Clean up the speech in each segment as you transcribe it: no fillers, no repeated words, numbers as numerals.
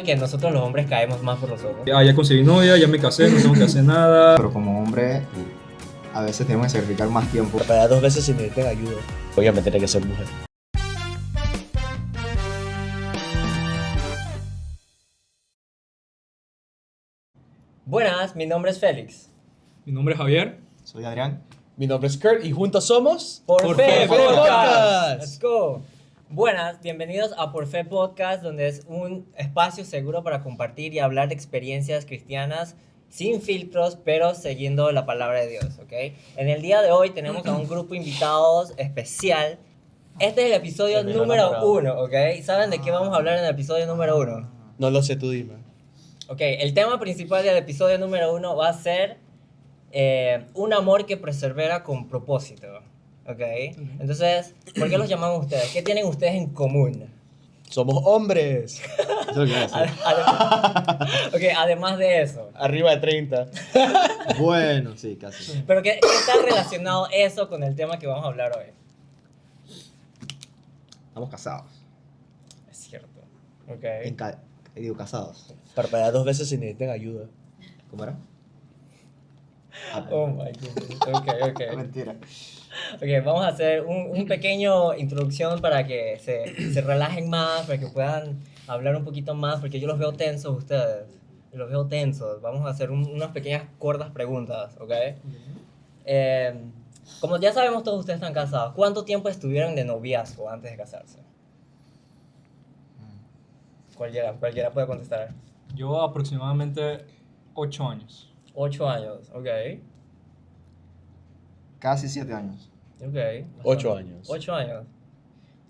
que nosotros los hombres caemos más por los ojos. Ya conseguí novia, ya me casé, no tengo que hacer nada. Pero como hombre, a veces tenemos que sacrificar más tiempo. Para 2 veces si necesitan ayuda. Obviamente tiene que ser mujer. Buenas, mi nombre es Félix. Mi nombre es Javier. Soy Adrián. Mi nombre es Kurt y juntos somos... Por Fe Fe Podcast. Podcast. Let's go. Buenas, bienvenidos a Por Fe Podcast, donde es un espacio seguro para compartir y hablar de experiencias cristianas sin filtros, pero siguiendo la palabra de Dios, ¿ok? En el día de hoy tenemos a un grupo de invitados especial. Este es el episodio número 1, ¿ok? ¿Saben de qué vamos a hablar en el episodio número 1? No lo sé, tú dime. Ok, el tema principal del episodio número 1 va a ser un amor que persevera con propósito. Ok, entonces, ¿por qué los llamamos ustedes? ¿Qué tienen ustedes en común? Somos hombres. Eso es lo que voy a decir. Ok, además de eso. Arriba de 30. Bueno, sí, casi. Pero ¿qué está relacionado eso con el tema que vamos a hablar hoy? Estamos casados. Es cierto. Ok. Digo, casados. Parpadea 2 veces si necesitan ayuda. ¿Cómo era? Oh my goodness. Ok. Mentira. Ok, vamos a hacer un pequeño introducción para que se relajen más, para que puedan hablar un poquito más, porque yo los veo tensos ustedes. Los veo tensos. Vamos a hacer unas pequeñas cortas preguntas, ¿ok? Como ya sabemos todos ustedes están casados, ¿cuánto tiempo estuvieron de noviazgo antes de casarse? Cualquiera puede contestar. Yo aproximadamente 8 años. 8 años, ok. Casi 7 años. Ok. 8 años. 8 años.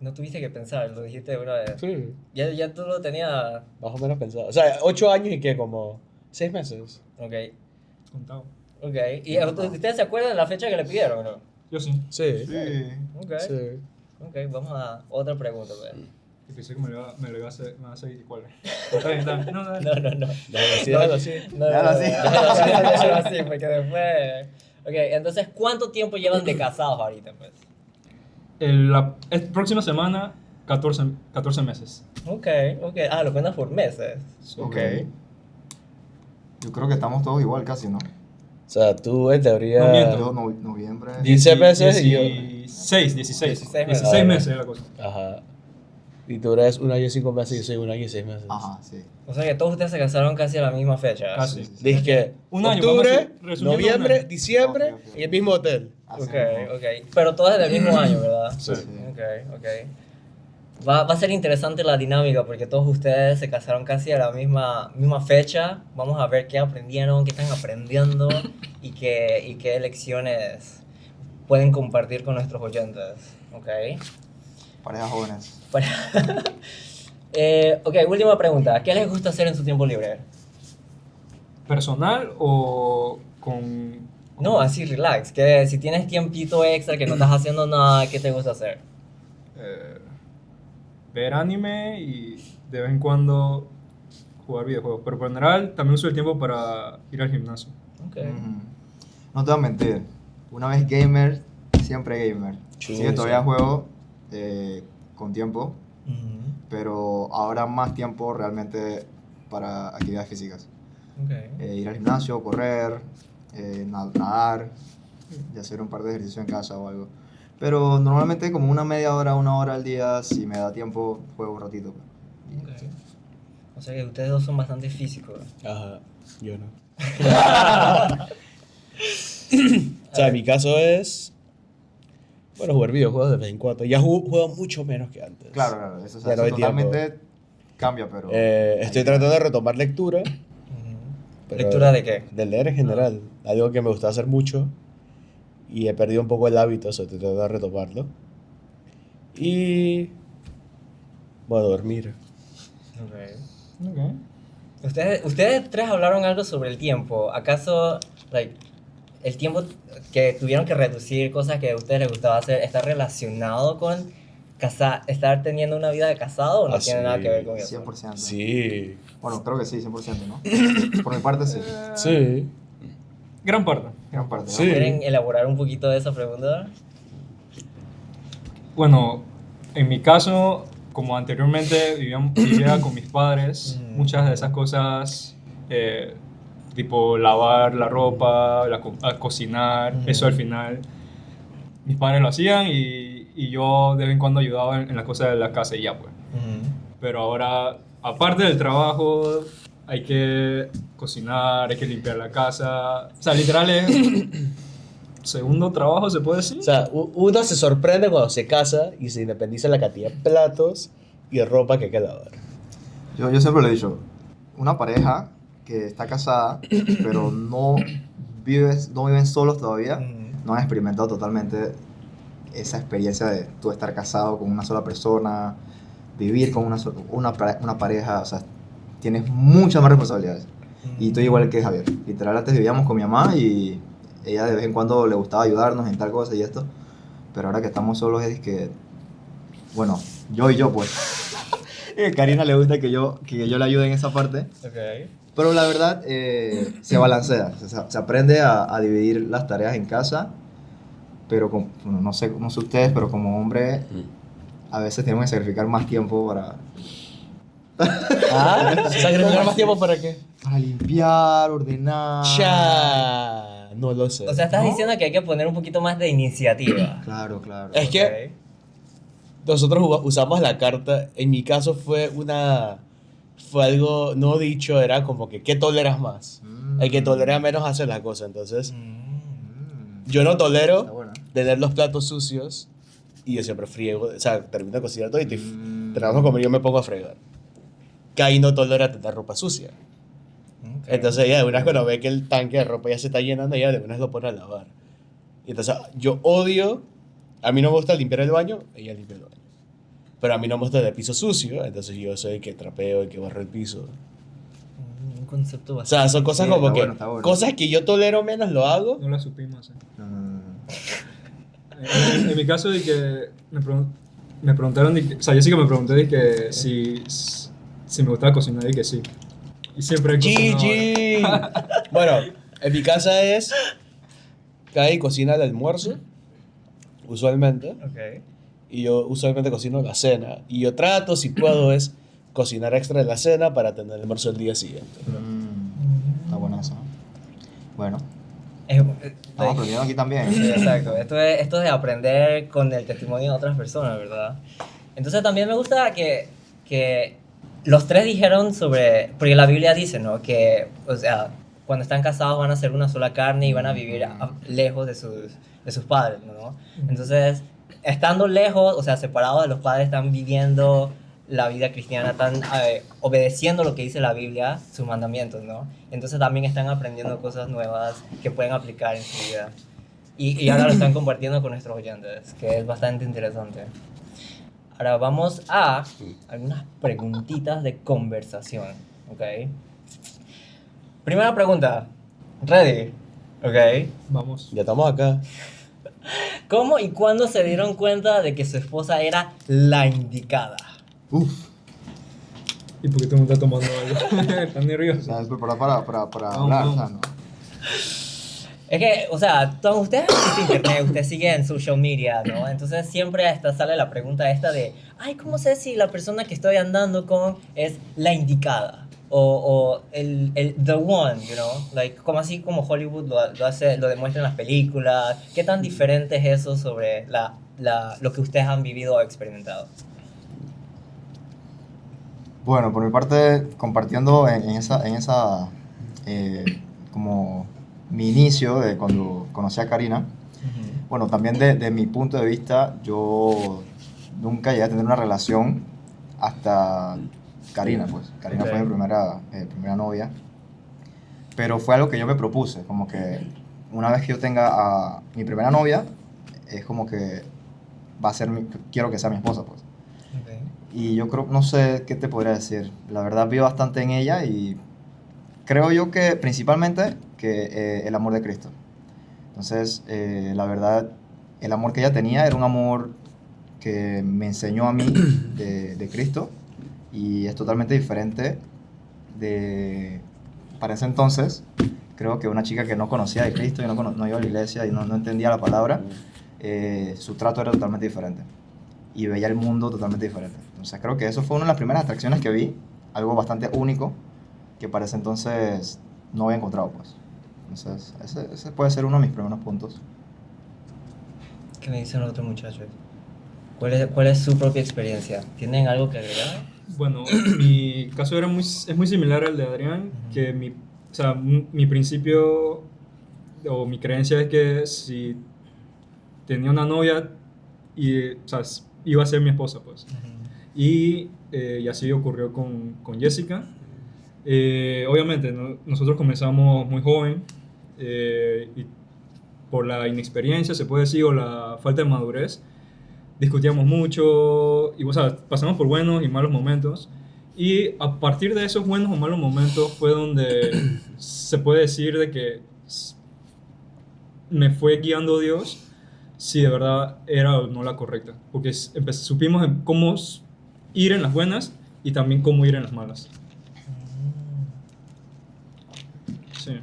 No tuviste que pensar, lo dijiste de una vez. Sí. Ya tú lo tenías. Más o menos pensado. O sea, 8 años y que como 6 meses. Ok. Contado. Ok. ¿Y ustedes se acuerdan de la fecha que le pidieron o no? Yo sí. Sí. Sí. Ok. Sí. Ok, vamos a otra pregunta, pues. Y pensé que me lo iba a hacer, me va a seguir cuál es. Está bien, está bien. No. No. Déjalo así. No, Déjalo así. Déjalo así, porque después... Ok, entonces, ¿cuánto tiempo llevan de casados ahorita, pues? La próxima semana, 14 meses. Ok. Ah, lo cuentas por meses. Ok. Yo creo que estamos todos igual casi, ¿no? O sea, tú en teoría... No miento. Yo noviembre. 16 meses y yo... 16 16 16 meses es la cosa. Ajá. Y tú eres 1 año y 5 meses y yo soy 1 año y 6 meses. Ajá, sí. O sea que todos ustedes se casaron casi a la misma fecha. Casi. Sí. Dice que Un año, vamos a octubre, decir, resumiendo, un noviembre, año. diciembre Ok. en el mismo hotel. Así Ok. mismo. Pero todos del mismo año, ¿verdad? Sí. Sí. Ok. Va a ser interesante la dinámica porque todos ustedes se casaron casi a la misma fecha. Vamos a ver qué aprendieron, qué están aprendiendo y qué lecciones pueden compartir con nuestros oyentes. Ok. Parejas jóvenes. Ok, última pregunta. ¿Qué les gusta hacer en su tiempo libre? ¿Personal o con...? No, así relax. Que si tienes tiempito extra que no estás haciendo nada, ¿qué te gusta hacer? Ver anime y de vez en cuando jugar videojuegos. Pero por general también uso el tiempo para ir al gimnasio. Ok. Ujú. No te voy a mentir. Una vez gamer, siempre gamer. Chuzo. Sí que todavía juego con tiempo, Ujú. pero ahora más tiempo realmente para actividades físicas. Ok. Ir al gimnasio, correr, nadar y hacer un par de ejercicios en casa o algo. Pero normalmente como una media hora, 1 hora al día, si me da tiempo, juego un ratito. Ok. O sea que ustedes dos son bastante físicos. Ajá, yo no. O sea, mi caso es... Bueno, jugar videojuegos de vez en cuando. Ya juego mucho menos que antes. Claro, eso, Ya no hay totalmente cambia, pero... Estoy tratando de retomar lectura. Ujú. pero ¿Lectura de qué? De leer en general. Algo que me gusta hacer mucho. Y he perdido un poco el hábito, estoy tratando de retomarlo. Y... voy a dormir. Ok. Ok. Ustedes tres hablaron algo sobre el tiempo. ¿Acaso el tiempo que tuvieron que reducir, cosas que a ustedes les gustaba hacer, está relacionado con estar teniendo una vida de casado o no Ah, tiene sí. nada que ver con eso? 100%. Sí. Bueno, creo que sí, 100%, ¿no? Por mi parte sí. Sí. Gran parte. Gran parte. Sí. ¿Quieren elaborar un poquito de esa pregunta? Bueno, en mi caso, como anteriormente vivía con mis padres, muchas de esas cosas, tipo lavar la ropa, cocinar, eso al final mis padres lo hacían y yo de vez en cuando ayudaba en las cosas de la casa y ya pues. Pero ahora, aparte del trabajo, hay que cocinar, hay que limpiar la casa. O sea, literal es segundo trabajo, ¿se puede decir? O sea, uno se sorprende cuando se casa y se independiza la cantidad de platos y de ropa que hay que lavar. Yo siempre le he dicho, una pareja que está casada, pero no viven solos todavía, no han experimentado totalmente esa experiencia de tú estar casado con una sola persona, vivir con una pareja, o sea, tienes muchas más responsabilidades. Y estoy igual que Javier. Literal, antes vivíamos con mi mamá y ella de vez en cuando le gustaba ayudarnos en tal cosa y esto, pero ahora que estamos solos es que, bueno, yo pues. A Karina le gusta que yo le ayude en esa parte. Okay. Pero la verdad, se balancea, se aprende a dividir las tareas en casa, pero bueno, no sé ustedes, pero como hombre, a veces tenemos que sacrificar más tiempo para ¿Sacrificar más tiempo para qué? limpiar, ordenar. Ya, no lo sé. O sea, estás ¿No? diciendo que hay que poner un poquito más de iniciativa. Claro. Es que nosotros usamos la carta, en mi caso fue algo no dicho, era como que ¿qué toleras más? El que tolera menos hace la cosa, entonces yo no Está tolero buena. tener los platos sucios y yo siempre friego, o sea, termino de cocinar todo y tenemos que comer y yo me pongo a fregar. Kai no tolera tener ropa sucia. Entonces ella de una vez cuando ve que el tanque de ropa ya se está llenando, ella de una vez lo pone a lavar. Y entonces yo odio, a mí no me gusta limpiar el baño, ella limpia el baño. Pero a mí no me gusta el piso sucio, entonces yo soy el que trapeo, el que barre el piso. Un concepto O bastante. sea, son cosas Sí, como está que, bueno, está bueno. cosas que yo tolero menos lo hago. No la supimos. Mm. En mi caso, de que me preguntaron, o sea, yo sí que me pregunté de que si me gustaba cocinar y que sí. Y siempre he cocinado. GG. Bueno, en mi casa es Kai cocina el almuerzo, usualmente, Ok. y yo usualmente cocino la cena. Y yo trato, si puedo, es cocinar extra de la cena para tener el almuerzo el día siguiente. Está buena esa. Bueno, Estamos estamos aprendiendo aquí también. Sí, exacto. Esto es aprender con el testimonio de otras personas, ¿verdad? Entonces también me gusta que los tres dijeron sobre, porque la Biblia dice, ¿no? Que, o sea, cuando están casados van a ser una sola carne y van a vivir lejos de sus padres, ¿no? Entonces, estando lejos, o sea, separados de los padres, están viviendo la vida cristiana, están obedeciendo lo que dice la Biblia, sus mandamientos, ¿no? Entonces también están aprendiendo cosas nuevas que pueden aplicar en su vida. Y ahora lo están compartiendo con nuestros oyentes, que es bastante interesante. Ahora vamos a algunas preguntitas de conversación, ¿ok? Primera pregunta. Ready, ¿ok? Vamos. Ya estamos acá. ¿Cómo y cuándo se dieron cuenta de que su esposa era la indicada? Uf, ¿Y por qué tú me estás tomando algo? ¿Estás nervioso? ¿sabes? Preparado para Vamos, hablar, vamos. o sea, ¿no? Es que, o sea, usted existe internet, usted sigue en social media, ¿no? Entonces siempre sale la pregunta esta de, ay, ¿cómo sé si la persona que estoy andando con es la indicada? O el the one, you know? Like, como así como Hollywood lo demuestra en las películas. ¿Qué tan diferente es eso sobre lo que ustedes han vivido o experimentado? Bueno, por mi parte, compartiendo en esa como mi inicio de cuando conocí a Karina, bueno, también de mi punto de vista, yo nunca llegué a tener una relación hasta Karina, pues. Karina Ok. fue mi primera novia, pero fue algo que yo me propuse, como que una vez que yo tenga a mi primera novia, es como que va a ser quiero que sea mi esposa, pues. Okay. Y yo creo, no sé qué te podría decir. La verdad, vi bastante en ella y creo yo que principalmente que el amor de Cristo. Entonces, la verdad, el amor que ella tenía era un amor que me enseñó a mí de Cristo y es totalmente diferente para ese entonces. Creo que una chica que no conocía de Cristo y no iba a la iglesia y no entendía la palabra, su trato era totalmente diferente. y veía el mundo totalmente diferente. Entonces creo que eso fue una de las primeras atracciones que vi, algo bastante único que para ese entonces no había encontrado, pues. Entonces ese puede ser uno de mis primeros puntos. ¿Qué me dicen los otros muchachos? ¿Cuál es su propia experiencia? ¿Tienen algo que agregar? Bueno, mi caso es muy similar al de Adrián, que o sea, mi principio o mi creencia es que si tenía una novia, o sea, iba a ser mi esposa, pues. Y así ocurrió con Jessica. Obviamente, nosotros comenzamos muy joven y por la inexperiencia, se puede decir, o la falta de madurez, discutíamos mucho y, o sea, pasamos por buenos y malos momentos. Y a partir de esos buenos o malos momentos fue donde se puede decir de que me fue guiando Dios si de verdad era o no la correcta. Porque supimos cómo ir en las buenas y también cómo ir en las malas. Sí.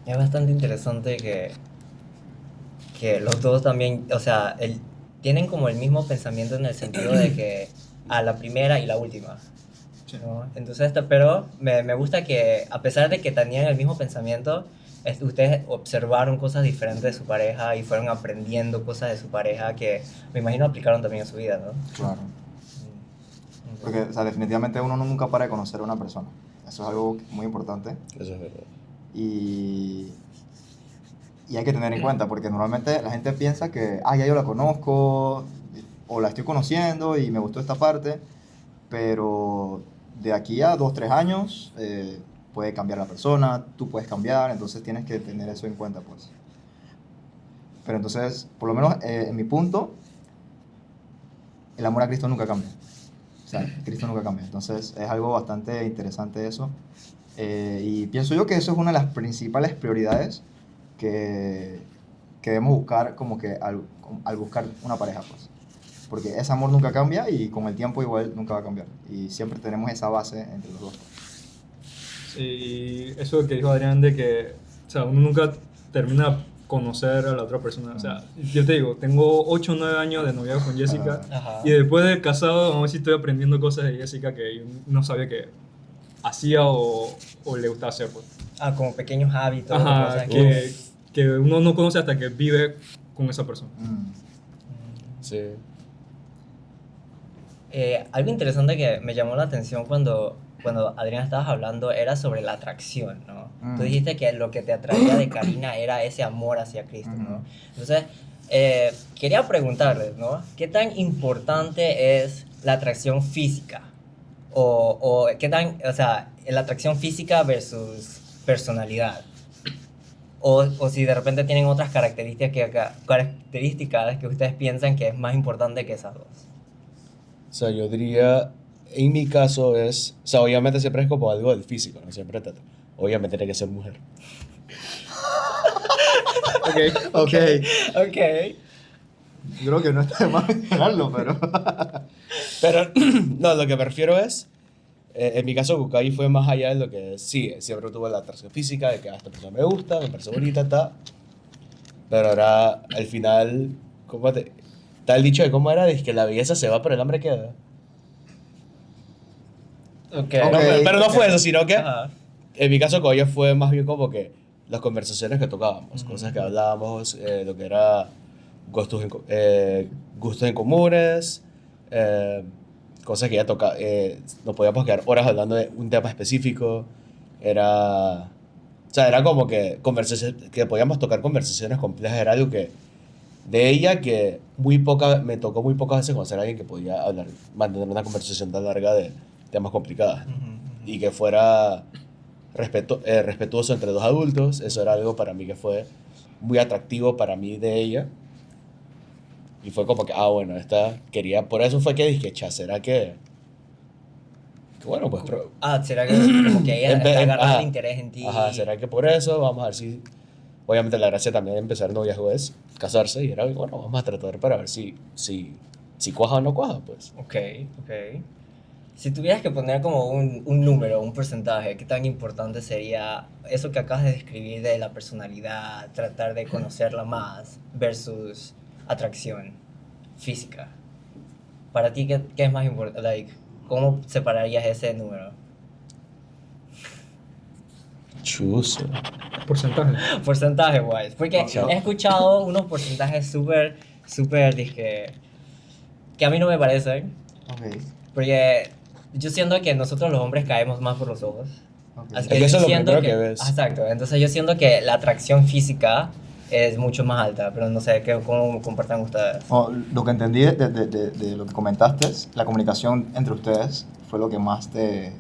Es bastante interesante que los dos también, o sea, tienen como el mismo pensamiento en el sentido de que a la primera y la última. Sí. ¿No? Entonces, pero me gusta que a pesar de que tenían el mismo pensamiento, ustedes observaron cosas diferentes de su pareja y fueron aprendiendo cosas de su pareja que me imagino aplicaron también en su vida, ¿no? Claro. Porque, o sea, definitivamente uno nunca para de conocer a una persona. Eso es algo muy importante. Eso es verdad. Y hay que tener en cuenta, porque normalmente la gente piensa que, ya yo la conozco, o la estoy conociendo y me gustó esta parte, pero de aquí a 2, 3 años puede cambiar la persona, tú puedes cambiar, entonces tienes que tener eso en cuenta, pues. Pero entonces, por lo menos en mi punto, el amor a Cristo nunca cambia. O sea, Cristo nunca cambia. Entonces es algo bastante interesante eso. Y pienso yo que eso es una de las principales prioridades que debemos buscar como que al buscar una pareja, pues. Porque ese amor nunca cambia y con el tiempo igual nunca va a cambiar. Y siempre tenemos esa base entre los dos. Y eso que dijo Adrián de que, o sea, uno nunca termina de conocer a la otra persona. O sea, yo te digo, tengo 8 o 9 años de noviazgo con Jessica. Ajá. Y después de casado, vamos a ver si estoy aprendiendo cosas de Jessica que yo no sabía que hacía o le gustaba hacer, pues. Como pequeños hábitos. Ajá, cosas que uno no conoce hasta que vive con esa persona. Sí. Algo interesante que me llamó la atención cuando Adrián estabas hablando era sobre la atracción, ¿no? Tú dijiste que lo que te atraía de Karina era ese amor hacia Cristo, ¿no? Entonces, quería preguntarles, ¿no? ¿Qué tan importante es la atracción física? O qué tan, o sea, la atracción física versus personalidad. O si de repente tienen otras características que ustedes piensan que es más importante que esas dos. O sea, yo diría, en mi caso es, o sea, obviamente siempre es como algo del físico, ¿no? Siempre obviamente tiene que ser mujer. Ok. Ok. Creo que no está de más mencionarlo, pero... Pero, no, lo que me refiero es, en mi caso, Kukai fue más allá de lo que sí, siempre tuvo la atracción física, de que esta persona me gusta, me parece bonita, pero ahora, al final, está el dicho de cómo era, de que la belleza se va, pero el hambre queda. Okay. No, pero no fue eso, sino que, Ajá. en mi caso, con ella fue más bien como que las conversaciones que tocábamos, cosas que hablábamos, lo que era gustos en comunes, cosas que ella tocaba, nos podíamos quedar horas hablando de un tema específico, o sea, era como que que podíamos tocar conversaciones complejas, era algo que, de ella que me tocó muy pocas veces conocer a alguien que podía mantener una conversación tan larga de temas complicados y que fuera respetuoso entre dos adultos. Eso era algo para mí que fue muy atractivo para mí de ella. Y fue como que, bueno, por eso fue que dije, ¿será que bueno, pues... ¿será que como que ella está agarrando el interés en ti? Ajá, ¿será que por eso? Vamos a ver si... Obviamente la gracia también de empezar el noviazgo es casarse y era, bueno, vamos a tratar para ver si cuaja o no cuaja, pues. Ok. Si tuvieras que poner como un número, un porcentaje, ¿qué tan importante sería eso que acabas de describir de la personalidad, tratar de conocerla más versus atracción física? Para ti, ¿qué es más importante? Like, ¿cómo separarías ese número? Chuso. Porcentaje. Porcentaje wise. Porque No, he escuchado unos porcentajes súper, que a mí no me parecen. Ok, Porque yo siento que nosotros los hombres caemos más por los ojos. ok. Así Es que yo eso es lo siento primero que ves. Exacto. Entonces yo siento que la atracción física es mucho más alta. Pero no sé cómo compartan ustedes. Lo que entendí de lo que comentaste, la comunicación entre ustedes fue lo que más te...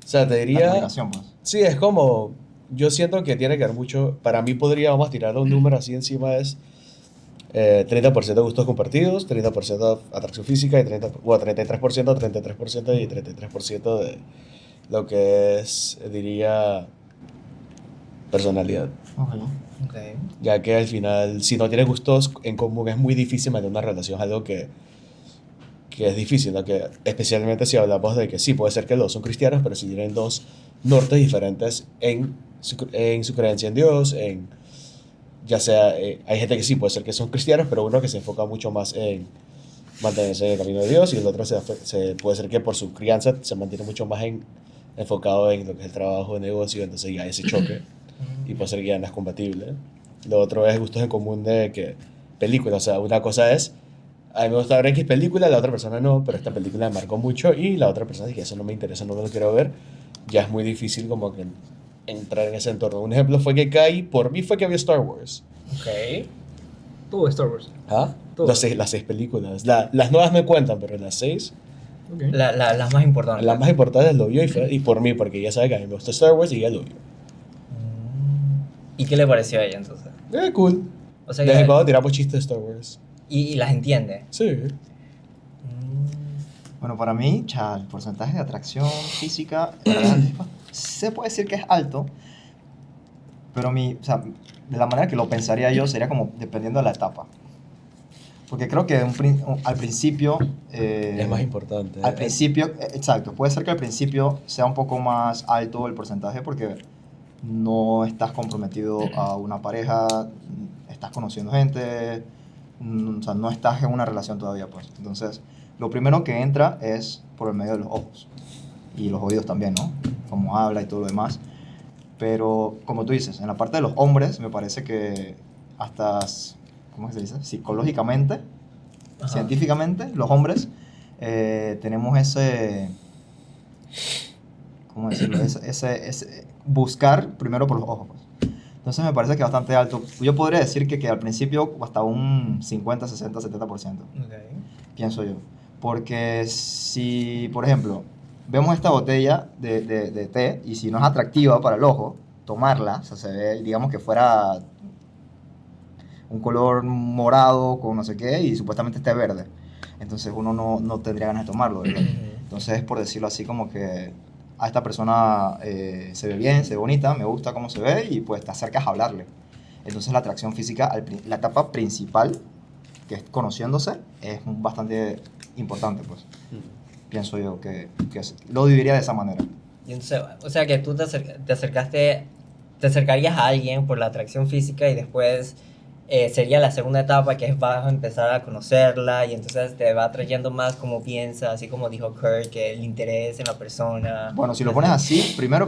O sea, te La diría... comunicación, pues. Sí, es como... Yo siento que tiene que ver mucho... Para mí podríamos tirar un número así encima es... 30% de gustos compartidos, 30% atracción física y 33%, 33% y 33% de lo que es, diría, personalidad. Ok. Ok. Ya que al final, si no tienes gustos en común, es muy difícil mantener una relación, es algo que es difícil, ¿no? Que, especialmente si hablamos de que sí, puede ser que los dos son cristianos, pero si tienen dos nortes diferentes en su creencia en Dios, ya sea, hay gente que sí puede ser que son cristianos, pero uno que se enfoca mucho más en mantenerse en el camino de Dios y el otro puede ser que por su crianza se mantiene mucho más enfocado en lo que es el trabajo de negocio, entonces ya hay ese choque y puede ser que ya no es compatible. Lo otro es gustos en común de que películas, o sea, una cosa es, a mí me gusta ver X película, la otra persona no, pero esta película me marcó mucho y la otra persona dice que eso no me interesa, no me lo quiero ver, ya es muy difícil como que entrar en ese entorno. Un ejemplo fue que Kai, por mí fue que vio Star Wars. Ok. Todo Star Wars. ¿Ah? Todo. Las seis películas. Las nuevas me cuentan, pero las seis, Ok. Las más importantes. las más importantes lo vio y por mí, porque ya sabe que a mí me gusta Star Wars y ya lo vio. ¿Y qué le pareció a ella entonces? Cool. O sea, De vez en cuando tiramos chistes de Star Wars. y las entiende. Sí. Bueno, para mí, el porcentaje de atracción física, la verdad, se puede decir que es alto, pero o sea, de la manera que lo pensaría yo sería como dependiendo de la etapa. Porque creo que al principio... Es más importante. Al principio, exacto, puede ser que al principio sea un poco más alto el porcentaje porque no estás comprometido a una pareja, estás conociendo gente, o sea, no estás en una relación todavía, pues. Entonces, lo primero que entra es por el medio de los ojos y los oídos también, ¿no? Como habla y todo lo demás. Pero, como tú dices, en la parte de los hombres me parece que hasta, ¿cómo se dice? Psicológicamente, Ajá. científicamente, los hombres tenemos ese, ¿cómo decirlo? Ese buscar primero por los ojos, pues. Entonces me parece que bastante alto. Yo podría decir que al principio hasta un 50, 60, 70%, Ok. pienso yo. Porque si, por ejemplo, vemos esta botella de té y si no es atractiva para el ojo, tomarla, o sea, se ve, digamos que fuera un color morado con no sé qué y supuestamente esté verde. Entonces uno no tendría ganas de tomarlo, ¿verdad? Entonces, por decirlo así, como que a esta persona se ve bien, se ve bonita, me gusta cómo se ve y pues te acercas a hablarle. Entonces la atracción física, la etapa principal, que es conociéndose, es bastante importante, pues. Pienso yo que lo dividiría de esa manera. Y entonces, o sea que tú te acercarías a alguien por la atracción física y después sería la segunda etapa que es vas a empezar a conocerla y entonces te va atrayendo más como piensa, así como dijo Kurt, que el interés en la persona. Bueno, si lo pones así, primero,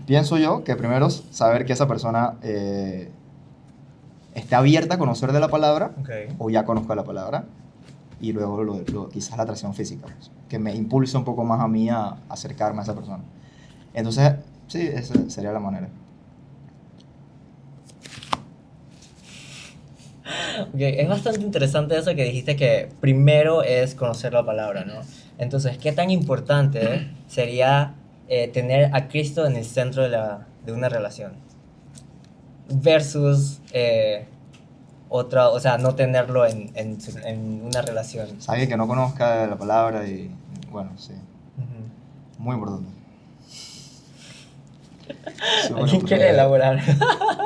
pienso yo que primero es saber que esa persona esté abierta a conocer de la palabra Okay. o ya conozca la palabra y luego quizás la atracción física, pues, que me impulse un poco más a mí a acercarme a esa persona. Entonces, sí, esa sería la manera. Okay. Es bastante interesante eso que dijiste que primero es conocer la palabra, ¿no? Entonces, ¿qué tan importante sería tener a Cristo en el centro de una relación? Versus otra, o sea, no tenerlo en una relación. O sea, alguien que no conozca la palabra y, bueno, sí, muy importante. Súper ¿Alguien quiere importante. elaborar?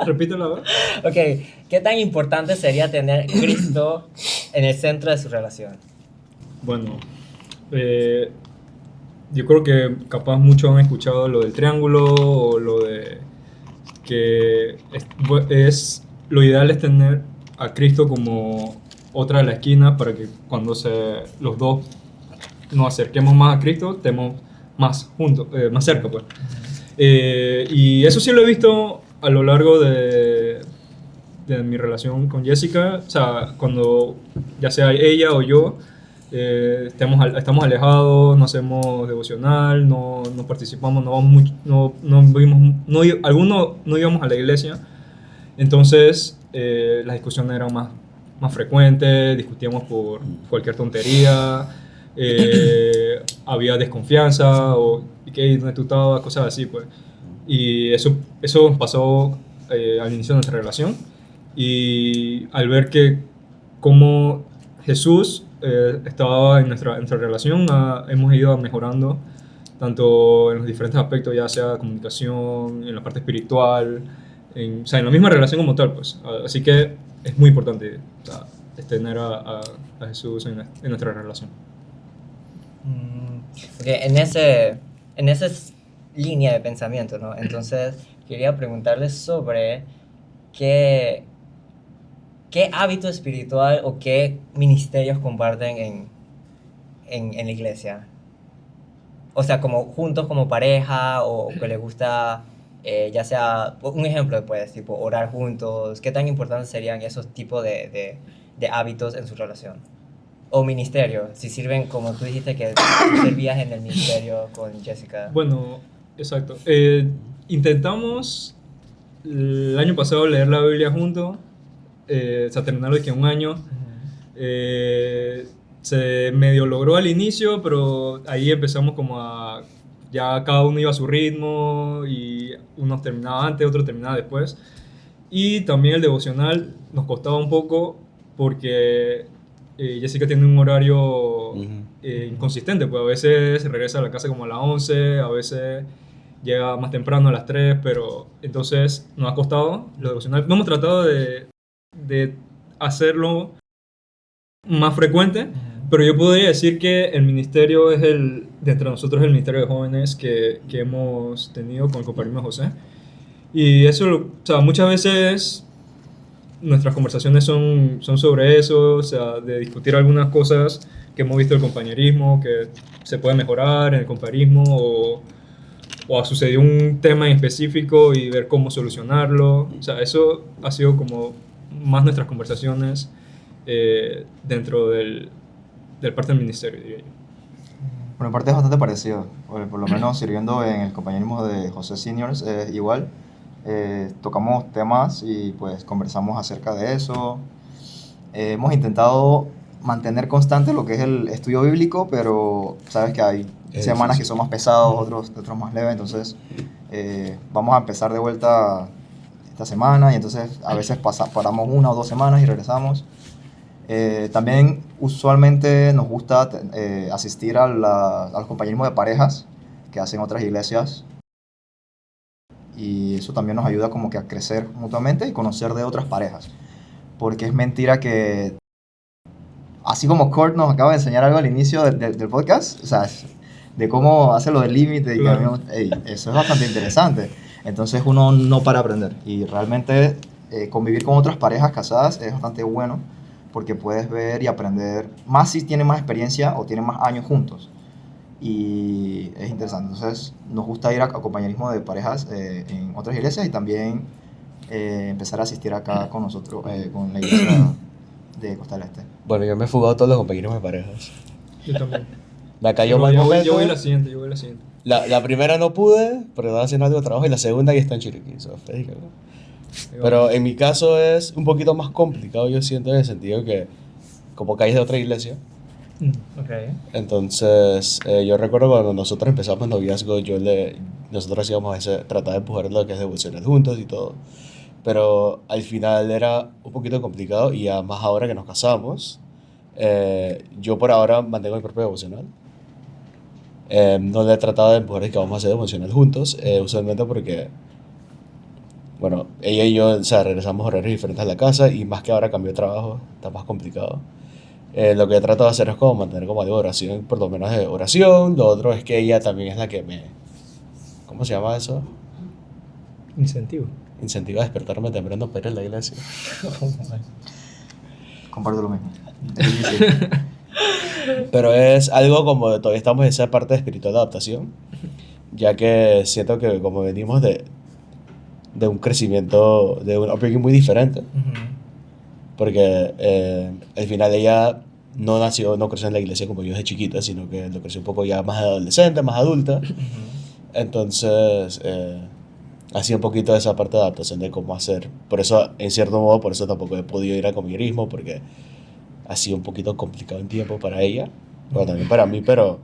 Repítelo, a ver. Ok, ¿qué tan importante sería tener Cristo en el centro de su relación? Bueno, yo creo que capaz muchos han escuchado lo del triángulo o lo de que lo ideal es tener a Cristo como otra de la esquina para que cuando los dos nos acerquemos más a Cristo, estemos más juntos, más cerca, pues. Y eso sí lo he visto a lo largo de mi relación con Jessica, o sea, cuando ya sea ella o yo, estamos alejados, no hacemos devocional, no participamos, no vamos mucho, algunos no íbamos a la iglesia, entonces las discusiones eran más frecuentes, discutíamos por cualquier tontería, había desconfianza o ¿qué? ¿Dónde tú estabas? Cosas así, pues. Y eso pasó al inicio de nuestra relación. Y al ver que cómo Jesús estaba en nuestra relación, hemos ido mejorando tanto en los diferentes aspectos, ya sea comunicación, en la parte espiritual, o sea, en la misma relación como tal, pues. Así que es muy importante, o sea, tener a Jesús en nuestra relación. Porque en esa línea de pensamiento, ¿no? Entonces, quería preguntarles sobre qué hábito espiritual o qué ministerios comparten en la iglesia. O sea, como juntos como pareja o que les gusta, ya sea, un ejemplo, pues, tipo orar juntos. ¿Qué tan importantes serían esos tipos de hábitos en su relación? O ministerio, si sirven, como tú dijiste que tú servías en el ministerio con Jessica. Bueno, exacto. Intentamos el año pasado leer la Biblia juntos, o sea, terminarlo de que un año. Se medio logró al inicio, pero ahí empezamos como ya cada uno iba a su ritmo y unos terminaba antes, otros terminaba después. Y también el devocional nos costaba un poco porque Jessica tiene un horario inconsistente, pues a veces regresa a la casa como a las 11, a veces llega más temprano a las 3, pero entonces nos ha costado lo devocional. No hemos tratado de hacerlo más frecuente, pero yo podría decir que el ministerio es de entre nosotros el ministerio de jóvenes que hemos tenido con el compañero José. Y eso, o sea, muchas veces nuestras conversaciones son sobre eso, o sea, de discutir algunas cosas que hemos visto del compañerismo, que se puede mejorar en el compañerismo, o ha sucedido un tema en específico y ver cómo solucionarlo. O sea, eso ha sido como más nuestras conversaciones dentro del parte del ministerio, diría yo. Por mi parte es bastante parecido, por lo menos sirviendo en el compañerismo de José Seniors, igual. Tocamos temas y pues conversamos acerca de eso. Hemos intentado mantener constante lo que es el estudio bíblico, pero sabes que hay semanas que son más pesados, otros más leves, entonces vamos a empezar de vuelta esta semana y entonces a veces paramos 1 o 2 semanas y regresamos. También usualmente nos gusta asistir al compañerismo de parejas que hacen otras iglesias, y eso también nos ayuda como que a crecer mutuamente y conocer de otras parejas, porque es mentira que así como Kurt nos acaba de enseñar algo al inicio del podcast, o sea, de cómo hace lo del límite, Claro. eso es bastante interesante. Entonces uno no para aprender, y realmente convivir con otras parejas casadas es bastante bueno, porque puedes ver y aprender más si tienen más experiencia o tienen más años juntos, y es interesante. Entonces nos gusta ir a compañerismo de parejas en otras iglesias, y también empezar a asistir acá con nosotros, con la iglesia de Costa del Este. Bueno, yo me he fugado todos los compañeros de parejas. Yo también. Me cayó Pero mal momento. yo voy a la siguiente. La primera no pude, porque estaba haciendo algo de trabajo, y la segunda ya está en Chiriquí. Pero en mi caso es un poquito más complicado, yo siento, en el sentido que, como caes de otra iglesia, Okay. entonces yo recuerdo cuando nosotros empezamos noviazgo, nosotros hacíamos a veces, tratar de empujar lo que es devociones juntos y todo, pero al final era un poquito complicado, y además ahora que nos casamos, yo por ahora mantengo mi propio devocional. No le he tratado de empujar que vamos a hacer devocional juntos, usualmente porque, bueno, ella y yo, o sea, regresamos a horarios diferentes a la casa, y más que ahora cambió de trabajo, está más complicado. Lo que he tratado de hacer es como mantener como algo de oración, por lo menos de oración. Lo otro es que ella también es la que ¿cómo se llama eso? Incentivo. Incentiva a despertarme temprano para ir a la iglesia. Comparto lo mismo. Es difícil. Pero es algo como todavía estamos en esa parte de espiritual de adaptación, ya que siento que como venimos de un crecimiento, de un upbringing muy diferente, porque al final ella no creció en la iglesia como yo desde chiquita, sino que lo creció un poco ya más adolescente, más adulta. Entonces, hacía un poquito de esa parte de adaptación de cómo hacer. Por eso, en cierto modo, por eso tampoco he podido ir al compañerismo, porque ha sido un poquito complicado en tiempo para ella, bueno, también para mí, pero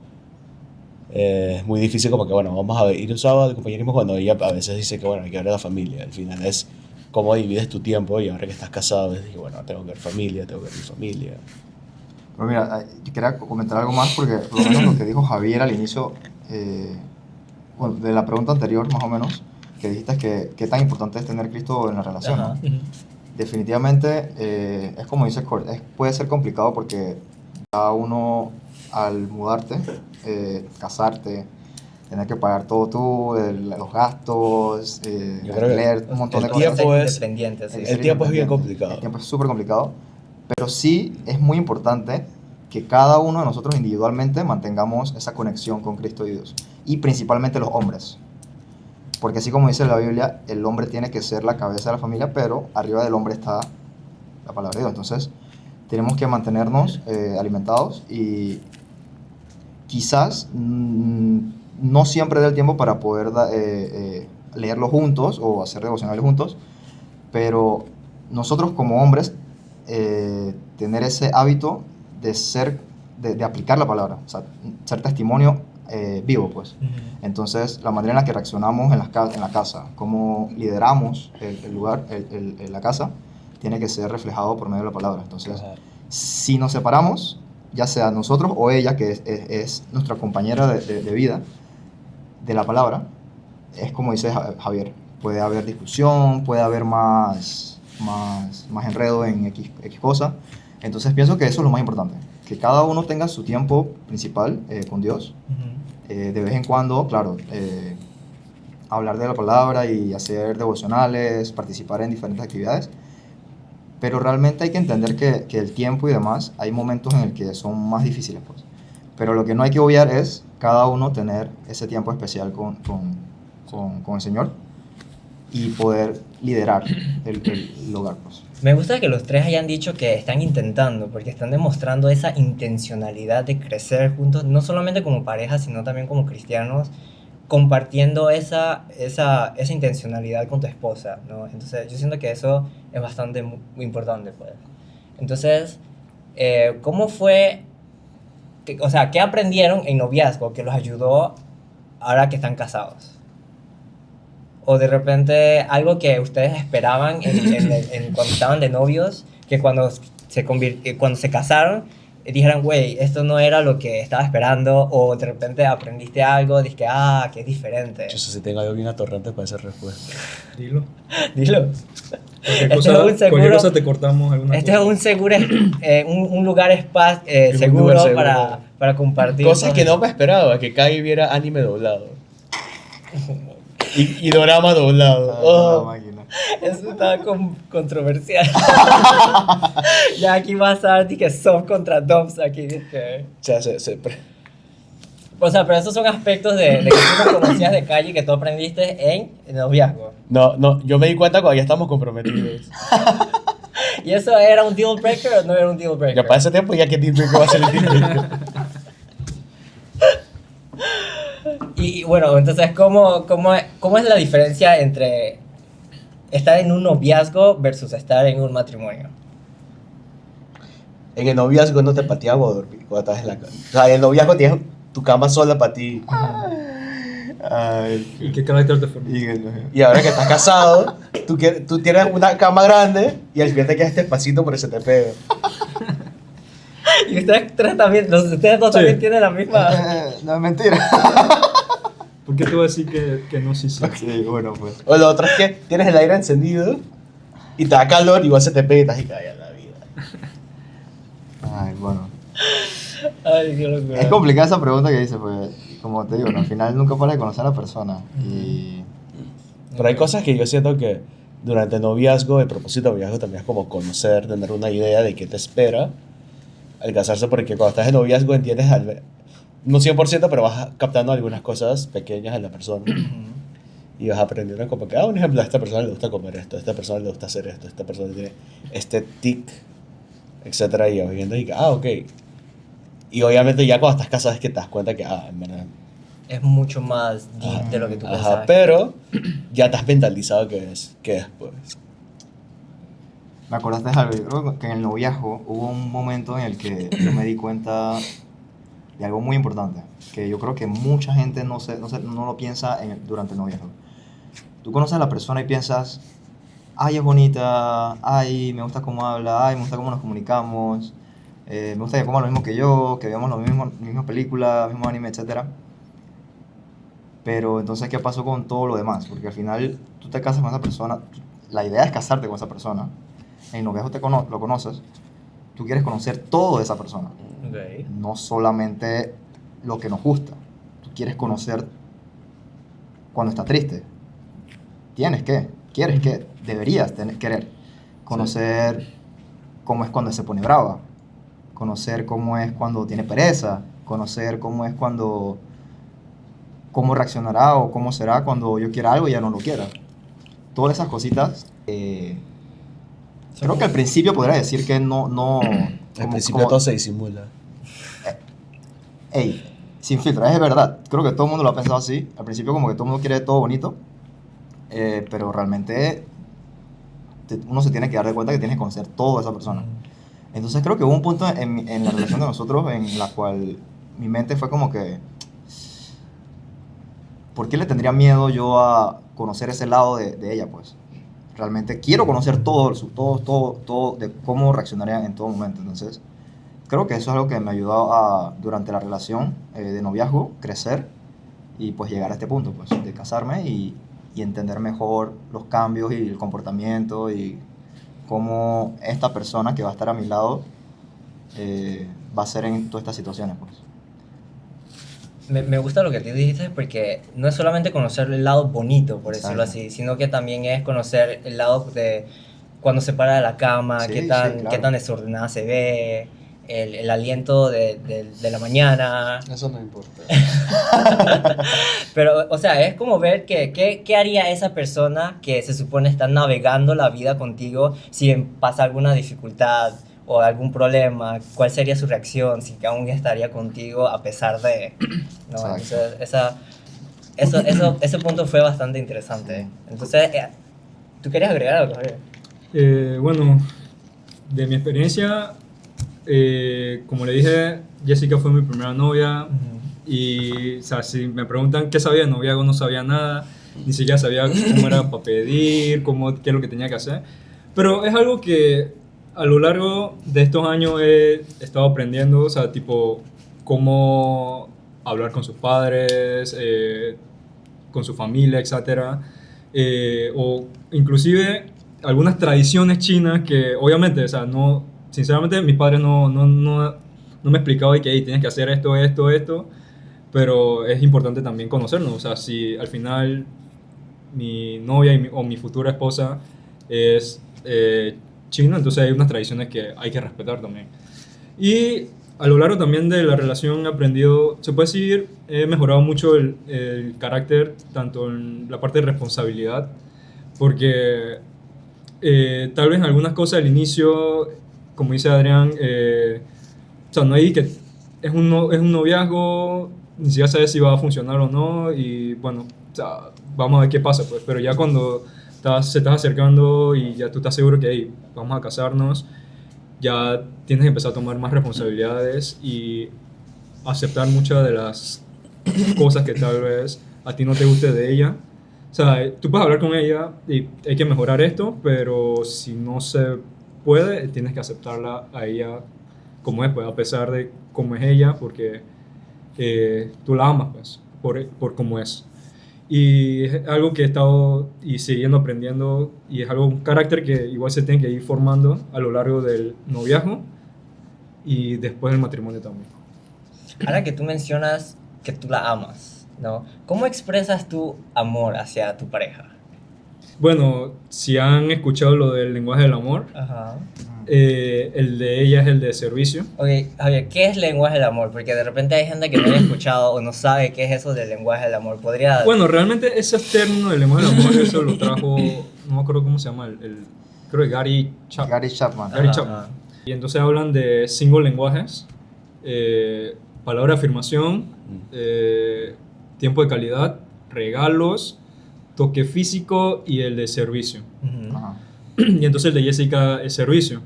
es muy difícil como que, bueno, vamos a ir un sábado al compañerismo cuando ella a veces dice que, bueno, hay que ver a la familia. Al final es cómo divides tu tiempo, y ahora que estás casado, es que, bueno, tengo que ver familia, tengo que ver mi familia. Pero mira, yo quería comentar algo más porque por lo menos lo que dijo Javier al inicio, bueno, de la pregunta anterior más o menos, que dijiste que qué tan importante es tener Cristo en la relación, ¿no? Definitivamente, es como dice Kurt, puede ser complicado porque cada uno al mudarte, casarte, tener que pagar todo tú, los gastos, Yo creo que leer un montón de el cosas. tiempo es- Independientes, sí. el tiempo es bien independiente. complicado. El tiempo es súper complicado, pero sí es muy importante que cada uno de nosotros individualmente mantengamos esa conexión con Cristo y Dios. Y principalmente los hombres. Porque así como dice la Biblia, el hombre tiene que ser la cabeza de la familia, pero arriba del hombre está la palabra de Dios. Entonces, tenemos que mantenernos alimentados y quizás no siempre dé el tiempo para poder leerlo juntos o hacer devocionales juntos, pero nosotros como hombres tener ese hábito de aplicar la palabra, o sea, ser testimonio vivo, pues. Entonces, la manera en la que reaccionamos en la casa, cómo lideramos el lugar, la casa, tiene que ser reflejado por medio de la palabra. Entonces, si nos separamos, ya sea nosotros o ella, que es nuestra compañera de vida, de la palabra, es como dice Javier, puede haber discusión, puede haber más enredo en X cosa. Entonces pienso que eso es lo más importante, que cada uno tenga su tiempo principal con Dios. De vez en cuando, claro, hablar de la palabra y hacer devocionales, participar en diferentes actividades, pero realmente hay que entender que el tiempo y demás, hay momentos en el que son más difíciles, pues. Pero lo que no hay que obviar es cada uno tener ese tiempo especial con el Señor y poder liderar el hogar, pues. Me gusta que los tres hayan dicho que están intentando, porque están demostrando esa intencionalidad de crecer juntos, no solamente como pareja, sino también como cristianos, compartiendo esa intencionalidad con tu esposa, ¿no? Entonces, yo siento que eso es bastante muy importante, pues. Entonces, ¿cómo fue, o sea, qué aprendieron en noviazgo que los ayudó ahora que están casados? O de repente algo que ustedes esperaban cuando estaban de novios, que cuando se casaron, dijeran, güey, esto no era lo que estaba esperando, o de repente aprendiste algo, dije, que es diferente. Yo sé si tengo algo bien atorrante para esa respuesta. Dilo. Dilo. Cualquier cosa te cortamos alguna Este cosa. es un seguro, un lugar un seguro lugar seguro. para compartir. Cosas que no me esperaba, que Kai viera anime doblado. Y dorama doblado. Oh. máquina. Eso estaba controversial. Ya aquí va a estar que soft contra doms aquí. Dije. O sea, O sea, pero esos son aspectos de que tú no conocías de calle que tú aprendiste en el noviazgo. No, yo me di cuenta cuando ya estamos comprometidos. ¿Y eso era un deal breaker o no era un deal breaker? Ya para ese tiempo ya que deal breaker va a ser el deal breaker. Y bueno, entonces, ¿cómo es la diferencia entre estar en un noviazgo versus estar en un matrimonio? En el noviazgo no te pateamos a dormir cuando estás en la cama. O sea, en el noviazgo tienes tu cama sola para ti. Ay, ¿Y qué carácter te formó? Y ahora que estás casado, tú tienes una cama grande y al final te queda este espacito por ese te pega. Y ustedes tres también, ustedes dos Sí. también tienen la misma... no es mentira. ¿Por qué te voy a decir que no, sí? Sí, bueno, pues. O lo otro es que tienes el aire encendido y te da calor y igual se te pega y estás y cae a la vida. Ay, bueno. Ay, qué locura. Es complicada esa pregunta que dices, pues, como te digo, ¿no? Al final nunca paras de conocer a la persona. Y Pero hay cosas que yo siento que durante el noviazgo, el propósito del noviazgo también es como conocer, tener una idea de qué te espera al casarse, porque cuando estás en noviazgo entiendes, no 100%, pero vas captando algunas cosas pequeñas de la persona. Y vas aprendiendo como que, un ejemplo, a esta persona le gusta comer esto, a esta persona le gusta hacer esto, a esta persona tiene este tic, etcétera, y vas viendo y que, ok. Y obviamente ya cuando estás casado es que te das cuenta que, en verdad. Es mucho más deep de lo que tú pensabas. Pero ya te has mentalizado que después. Me acordaste de algo, yo creo que en el noviazgo hubo un momento en el que yo me di cuenta de algo muy importante, que yo creo que mucha gente no lo piensa durante el noviazgo. Tú conoces a la persona y piensas, ay, es bonita, ay, me gusta cómo habla, ay, me gusta cómo nos comunicamos, me gusta que coma lo mismo que yo, que veamos las mismas películas, mismo anime, etc. Pero entonces, ¿qué pasó con todo lo demás? Porque al final tú te casas con esa persona, la idea es casarte con esa persona, en el noviazgo lo conoces, tú quieres conocer todo de esa persona, Okay. no solamente lo que nos gusta, tú quieres conocer cuando está triste, quieres que, deberías querer conocer cómo es cuando se pone brava, conocer cómo es cuando tiene pereza, conocer cómo es cómo reaccionará o cómo será cuando yo quiera algo y ya no lo quiera. Todas esas cositas, creo que al principio podría decir que no Al principio todo se disimula. Ey, sin filtro, es verdad. Creo que todo el mundo lo ha pensado así. Al principio como que todo el mundo quiere todo bonito, pero realmente uno se tiene que dar de cuenta que tienes que conocer todo de esa persona. Entonces creo que hubo un punto en la relación de nosotros en la cual mi mente fue como que, ¿por qué le tendría miedo yo a conocer ese lado de ella, pues? Realmente quiero conocer todo de cómo reaccionaría en todo momento. Entonces, creo que eso es algo que me ayudó durante la relación de noviazgo, crecer y pues llegar a este punto, pues, de casarme y entender mejor los cambios y el comportamiento y cómo esta persona que va a estar a mi lado va a ser en todas estas situaciones, pues. Me gusta lo que tú dijiste porque no es solamente conocer el lado bonito, por decirlo Exacto. así, sino que también es conocer el lado de cuando se para de la cama, Sí, qué sí, tan, claro. qué tan desordenada se ve, el aliento de la mañana. Eso no importa. Pero, o sea, es como ver qué haría esa persona que se supone está navegando la vida contigo si pasa alguna dificultad o algún problema, cuál sería su reacción, si aún estaría contigo a pesar de... ¿no? Exacto. Entonces, ese punto fue bastante interesante. Entonces, ¿tú querías agregar algo, Javier? Bueno, de mi experiencia, como le dije, Jessica fue mi primera novia. Y, o sea, si me preguntan qué sabía de noviazgo, no sabía nada, ni siquiera sabía cómo era para pedir, qué es lo que tenía que hacer. Pero es algo que a lo largo de estos años he estado aprendiendo, o sea, tipo, cómo hablar con sus padres, con su familia, etc. O inclusive algunas tradiciones chinas que, obviamente, o sea, no, sinceramente, mis padres no me explicaban de que hey, tienes que hacer esto, pero es importante también conocernos. O sea, si al final mi novia o mi futura esposa es china, entonces hay unas tradiciones que hay que respetar también. Y a lo largo también de la relación he aprendido, se puede decir, he mejorado mucho el carácter, tanto en la parte de responsabilidad, porque tal vez en algunas cosas al inicio, como dice Adrián, o sea, no hay que... es un noviazgo, ni siquiera sabes si va a funcionar o no, y bueno, o sea, vamos a ver qué pasa, pues. Pero ya cuando se estás acercando y ya tú estás seguro que hey, vamos a casarnos, ya tienes que empezar a tomar más responsabilidades y aceptar muchas de las cosas que tal vez a ti no te guste de ella. O sea, tú puedes hablar con ella y hay que mejorar esto, pero si no se puede, tienes que aceptarla a ella como es, pues, a pesar de cómo es ella, porque tú la amas, pues, por cómo es. Y es algo que he estado y siguiendo aprendiendo, y es algo, un carácter que igual se tiene que ir formando a lo largo del noviazgo y después del matrimonio también. Ahora que tú mencionas que tú la amas, ¿no? ¿Cómo expresas tu amor hacia tu pareja? Bueno, si han escuchado lo del lenguaje del amor, Ajá. el de ella es el de servicio. Ok, Javier, ¿qué es lenguaje del amor? Porque de repente hay gente que no haya escuchado o no sabe qué es eso del lenguaje del amor. ¿Podría...? Bueno, realmente ese término del lenguaje del amor, eso lo trajo, no me acuerdo cómo se llama, creo que Gary Chapman. Gary Chapman. Gary Ajá, Chapman. ajá. Y entonces hablan de 5 lenguajes, palabra de afirmación, tiempo de calidad, regalos, toque físico y el de servicio. Ujú. Ajá. Y entonces el de Jessica es servicio.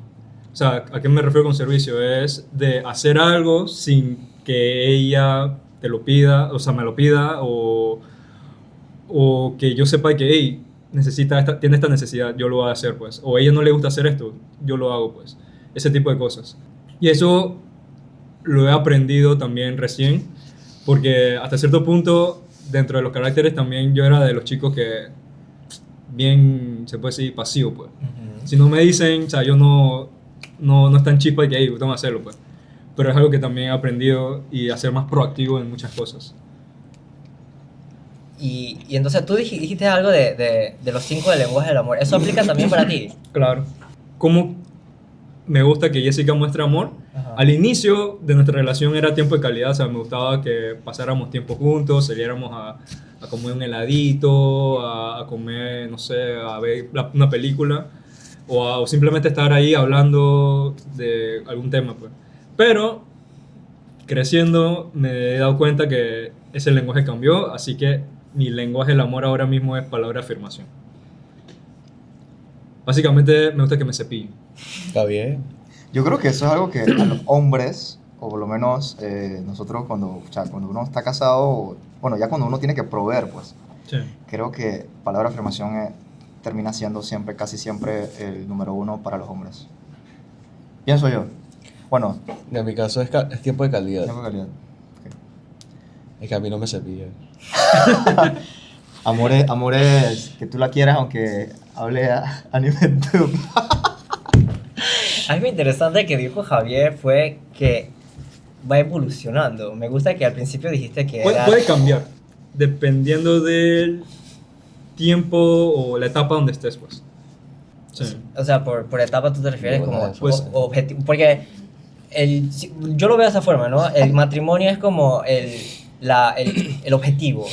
O sea, ¿a qué me refiero con servicio? Es de hacer algo sin que ella te lo pida, o sea, me lo pida, o que yo sepa que, hey, tiene esta necesidad, yo lo voy a hacer, pues. O a ella no le gusta hacer esto, yo lo hago, pues. Ese tipo de cosas. Y eso lo he aprendido también recién, porque hasta cierto punto, dentro de los caracteres también yo era de los chicos que, bien, se puede decir, pasivo, pues. Ujú. Si no me dicen, o sea, yo no es tan chispa de que, hey, tengo que hacerlo, pues. Pero es algo que también he aprendido y a ser más proactivo en muchas cosas. Y entonces tú dijiste algo de los 5 del lenguaje del amor. ¿Eso aplica también para ti? Claro. ¿Cómo me gusta que Jessica muestre amor? Ajá. Al inicio de nuestra relación era tiempo de calidad, o sea, me gustaba que pasáramos tiempo juntos, saliéramos a comer un heladito, a comer, no sé, a ver una película, o simplemente estar ahí hablando de algún tema, pues. Pero, creciendo, me he dado cuenta que ese lenguaje cambió, así que mi lenguaje del amor ahora mismo es palabra de afirmación. Básicamente, me gusta que me cepillen. Está bien. Yo creo que eso es algo que a los hombres, o por lo menos nosotros cuando uno está casado, bueno, ya cuando uno tiene que proveer, pues, Sí. creo que palabra de afirmación termina siendo casi siempre el número 1 para los hombres. Pienso yo. Bueno, En mi caso es tiempo de calidad. tiempo de calidad. Es que a mí no me cepilla. Amores que tú la quieras aunque hable a nivel de... Algo interesante que dijo Javier fue que va evolucionando. Me gusta que al principio dijiste que era... Puede cambiar, dependiendo del tiempo o la etapa donde estés, pues. Sí. O sea, por etapa tú te refieres Bueno, como pues- objetivo. Porque yo lo veo de esa forma, ¿no? El matrimonio es como el objetivo,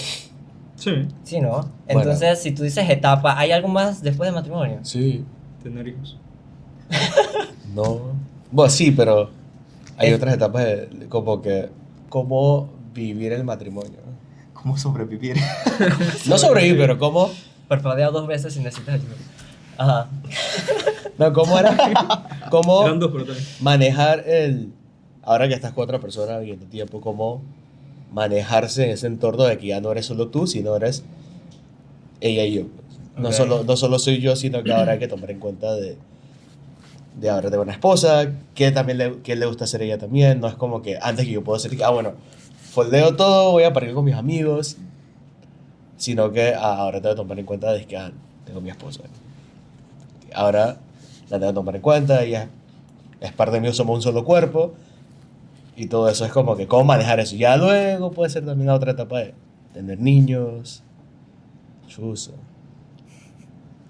Sí, ¿sí, no? Entonces, si tú dices etapa, ¿hay algo más después del matrimonio? Sí. tener hijos. No. Bueno, sí, pero hay Es- otras etapas como que... Cómo vivir el matrimonio. ¿Cómo sobrevivir? No sobrevivir, pero cómo... Parpadea 2 veces si necesitas ayuda. Ajá. No, cómo era... Cómo Eran 2, pero también. manejar el... Ahora que estás con otra persona viviendo tiempo, cómo manejarse en ese entorno de que ya no eres solo tú, sino eres ella y yo. No, Ok. no solo soy yo, sino que ahora hay que tomar en cuenta de ahora tengo una esposa, que también que le gusta hacer ella también. No es como que antes que yo puedo decir, bueno, foldeo todo, voy a partir con mis amigos, sino que ahora tengo que tomar en cuenta de que tengo mi esposa. Ahora la tengo que tomar en cuenta, ella es parte mío, somos un solo cuerpo, y todo eso es como que cómo manejar eso. Ya luego puede ser también la otra etapa de tener niños, chuzo.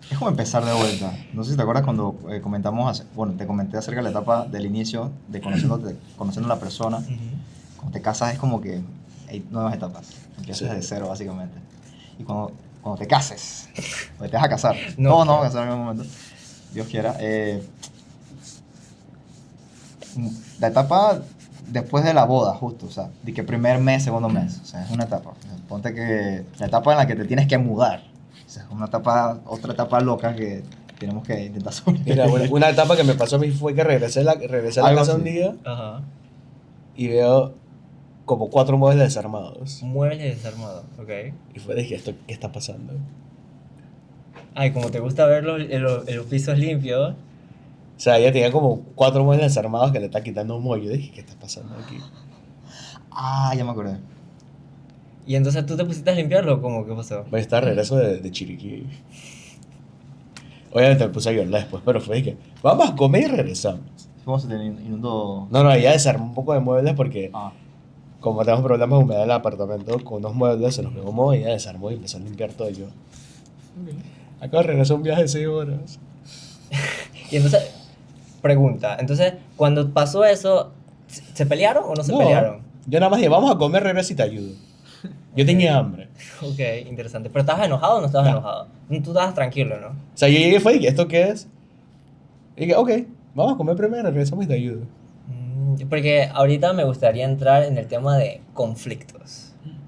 Es como empezar de vuelta. No sé si te acuerdas cuando bueno, te comenté acerca de la etapa del inicio, de conociendo a la persona. Cuando te casas es como que hay nuevas etapas. Empiezas Sí. de cero, básicamente. Y cuando te cases, cuando te vas a casar, No, no, a casar en algún momento, Dios quiera, la etapa después de la boda, justo, o sea, de que primer mes, segundo mes, o sea, es una etapa. O sea, ponte que la etapa en la que te tienes que mudar, o sea, es una etapa, otra etapa loca que tenemos que intentar sobrevivir. Mira, una etapa que me pasó a mí fue que regresé a la Algo casa así. un día Ajá. y veo como 4 muebles desarmados. Muebles desarmados, ok. Y fue, dije, ¿esto qué está pasando? Ay, como te gusta ver los pisos limpios. O sea, ella tenía como 4 muebles desarmados que le está quitando un mueble. Yo dije, ¿qué está pasando aquí? Ah, ya me acordé. Y entonces tú te pusiste a limpiarlo, ¿cómo? ¿Qué pasó? Voy a estar regreso de Chiriquí. Obviamente me puse a llorar después, pero fue que vamos a comer y regresamos. ¿Cómo se te inundó? No, ella desarmó un poco de muebles porque Ah, como tenemos problemas de humedad en el apartamento con unos muebles, se los pegó moho y ella desarmó y empezó a limpiar todo y yo. Acabo de regresar a un viaje de 6 horas. Y entonces, pregunta, entonces, cuando pasó eso, ¿se pelearon o no se No, pelearon? yo nada más dije, vamos a comer, regresa y te ayudo. Yo tenía hambre. Ok, interesante. ¿Pero estabas enojado o no estabas enojado? Tú estabas tranquilo, ¿no? O sea, yo llegué y fue, ¿esto qué es? Y dije, ok, vamos a comer primero, regresamos y te ayudo. Porque ahorita me gustaría entrar en el tema de conflictos.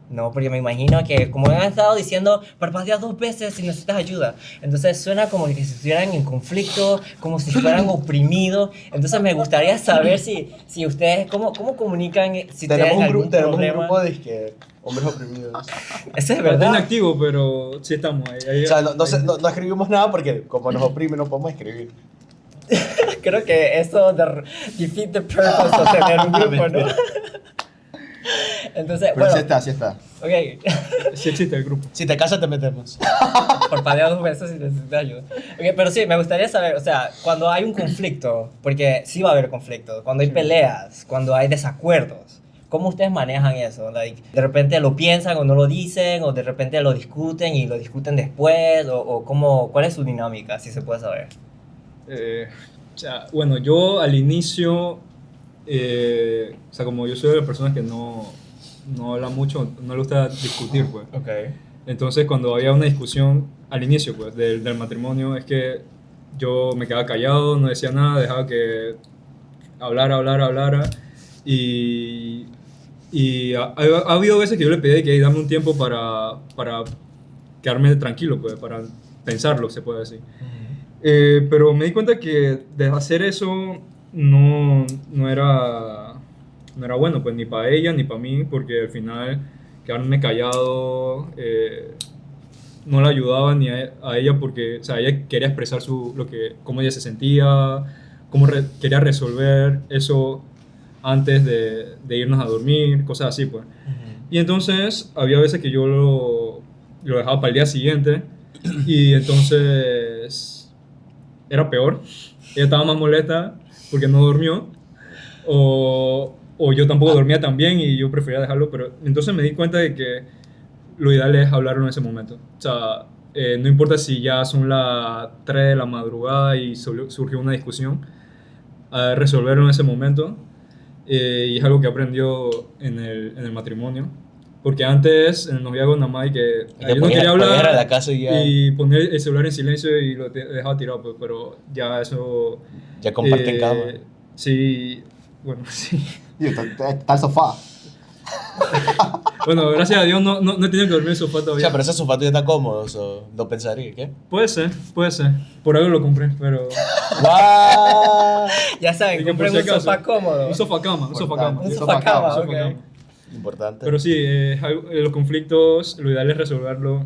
No, porque me imagino que, como han estado diciendo, parpadea 2 veces si necesitas ayuda. Entonces suena como que si estuvieran en conflicto, como si fueran oprimidos. Entonces me gustaría saber si ustedes, ¿cómo comunican si tienen algún tenemos un problema? grupo de hombres oprimidos. Eso es Está verdad. inactivo, pero sí estamos ahí. O sea, no escribimos nada porque como nos oprime no podemos escribir. Creo que eso defeat the purpose de tener un grupo, ¿no? Entonces, Pero bueno, sí está. ok. Sí existe el grupo. Si te casas te metemos. Parpadea 2 veces si necesitas ayuda. Ok, pero sí, me gustaría saber, o sea, cuando hay un conflicto, porque sí va a haber conflictos, cuando hay peleas, cuando hay desacuerdos, ¿cómo ustedes manejan eso? Like, de repente lo piensan o no lo dicen, o de repente lo discuten y lo discuten después, o ¿cuál es su dinámica, si se puede saber? O sea, bueno, yo al inicio, o sea, como yo soy de las personas que no habla mucho, no le gusta discutir, pues. Ok. Entonces, cuando había una discusión al inicio, pues, del matrimonio, es que yo me quedaba callado, no decía nada, dejaba que hablara, y ha habido veces que yo le pedí que dame un tiempo para quedarme tranquilo, pues, para pensarlo, se puede decir. Pero me di cuenta que de hacer eso no era bueno, pues ni para ella ni para mí, porque al final quedarme callado no la ayudaba ni a ella, porque o sea, ella quería expresar cómo ella se sentía, quería resolver eso antes de irnos a dormir, cosas así, pues. Y entonces había veces que yo lo dejaba para el día siguiente y entonces era peor. Ella estaba más molesta porque no durmió o yo tampoco dormía tan bien y yo prefería dejarlo, pero entonces me di cuenta de que lo ideal es hablarlo en ese momento. O sea, no importa si ya son las 3 de la madrugada y surgió una discusión, resolverlo en ese momento. Y es algo que aprendió en el matrimonio. Porque antes, en el noviazgo, nada más que yo no quería hablar a la casa y poner el celular en silencio y lo dejaba tirado, pues, pero ya eso... ya comparten cama. Sí, bueno, sí. Y está el sofá. Bueno, gracias a Dios no he tenido que dormir en el sofá O todavía. sea, pero ese sofá tuyo está cómodo, no pensaría, ¿qué? Puede ser. Por algo lo compré, pero... ¡Guau! Ya saben, Así que por compren si un acaso, sofá cómodo. Un sofá cama. Un sofá-cama, ok. Importante. Pero sí, los conflictos, lo ideal es resolverlo.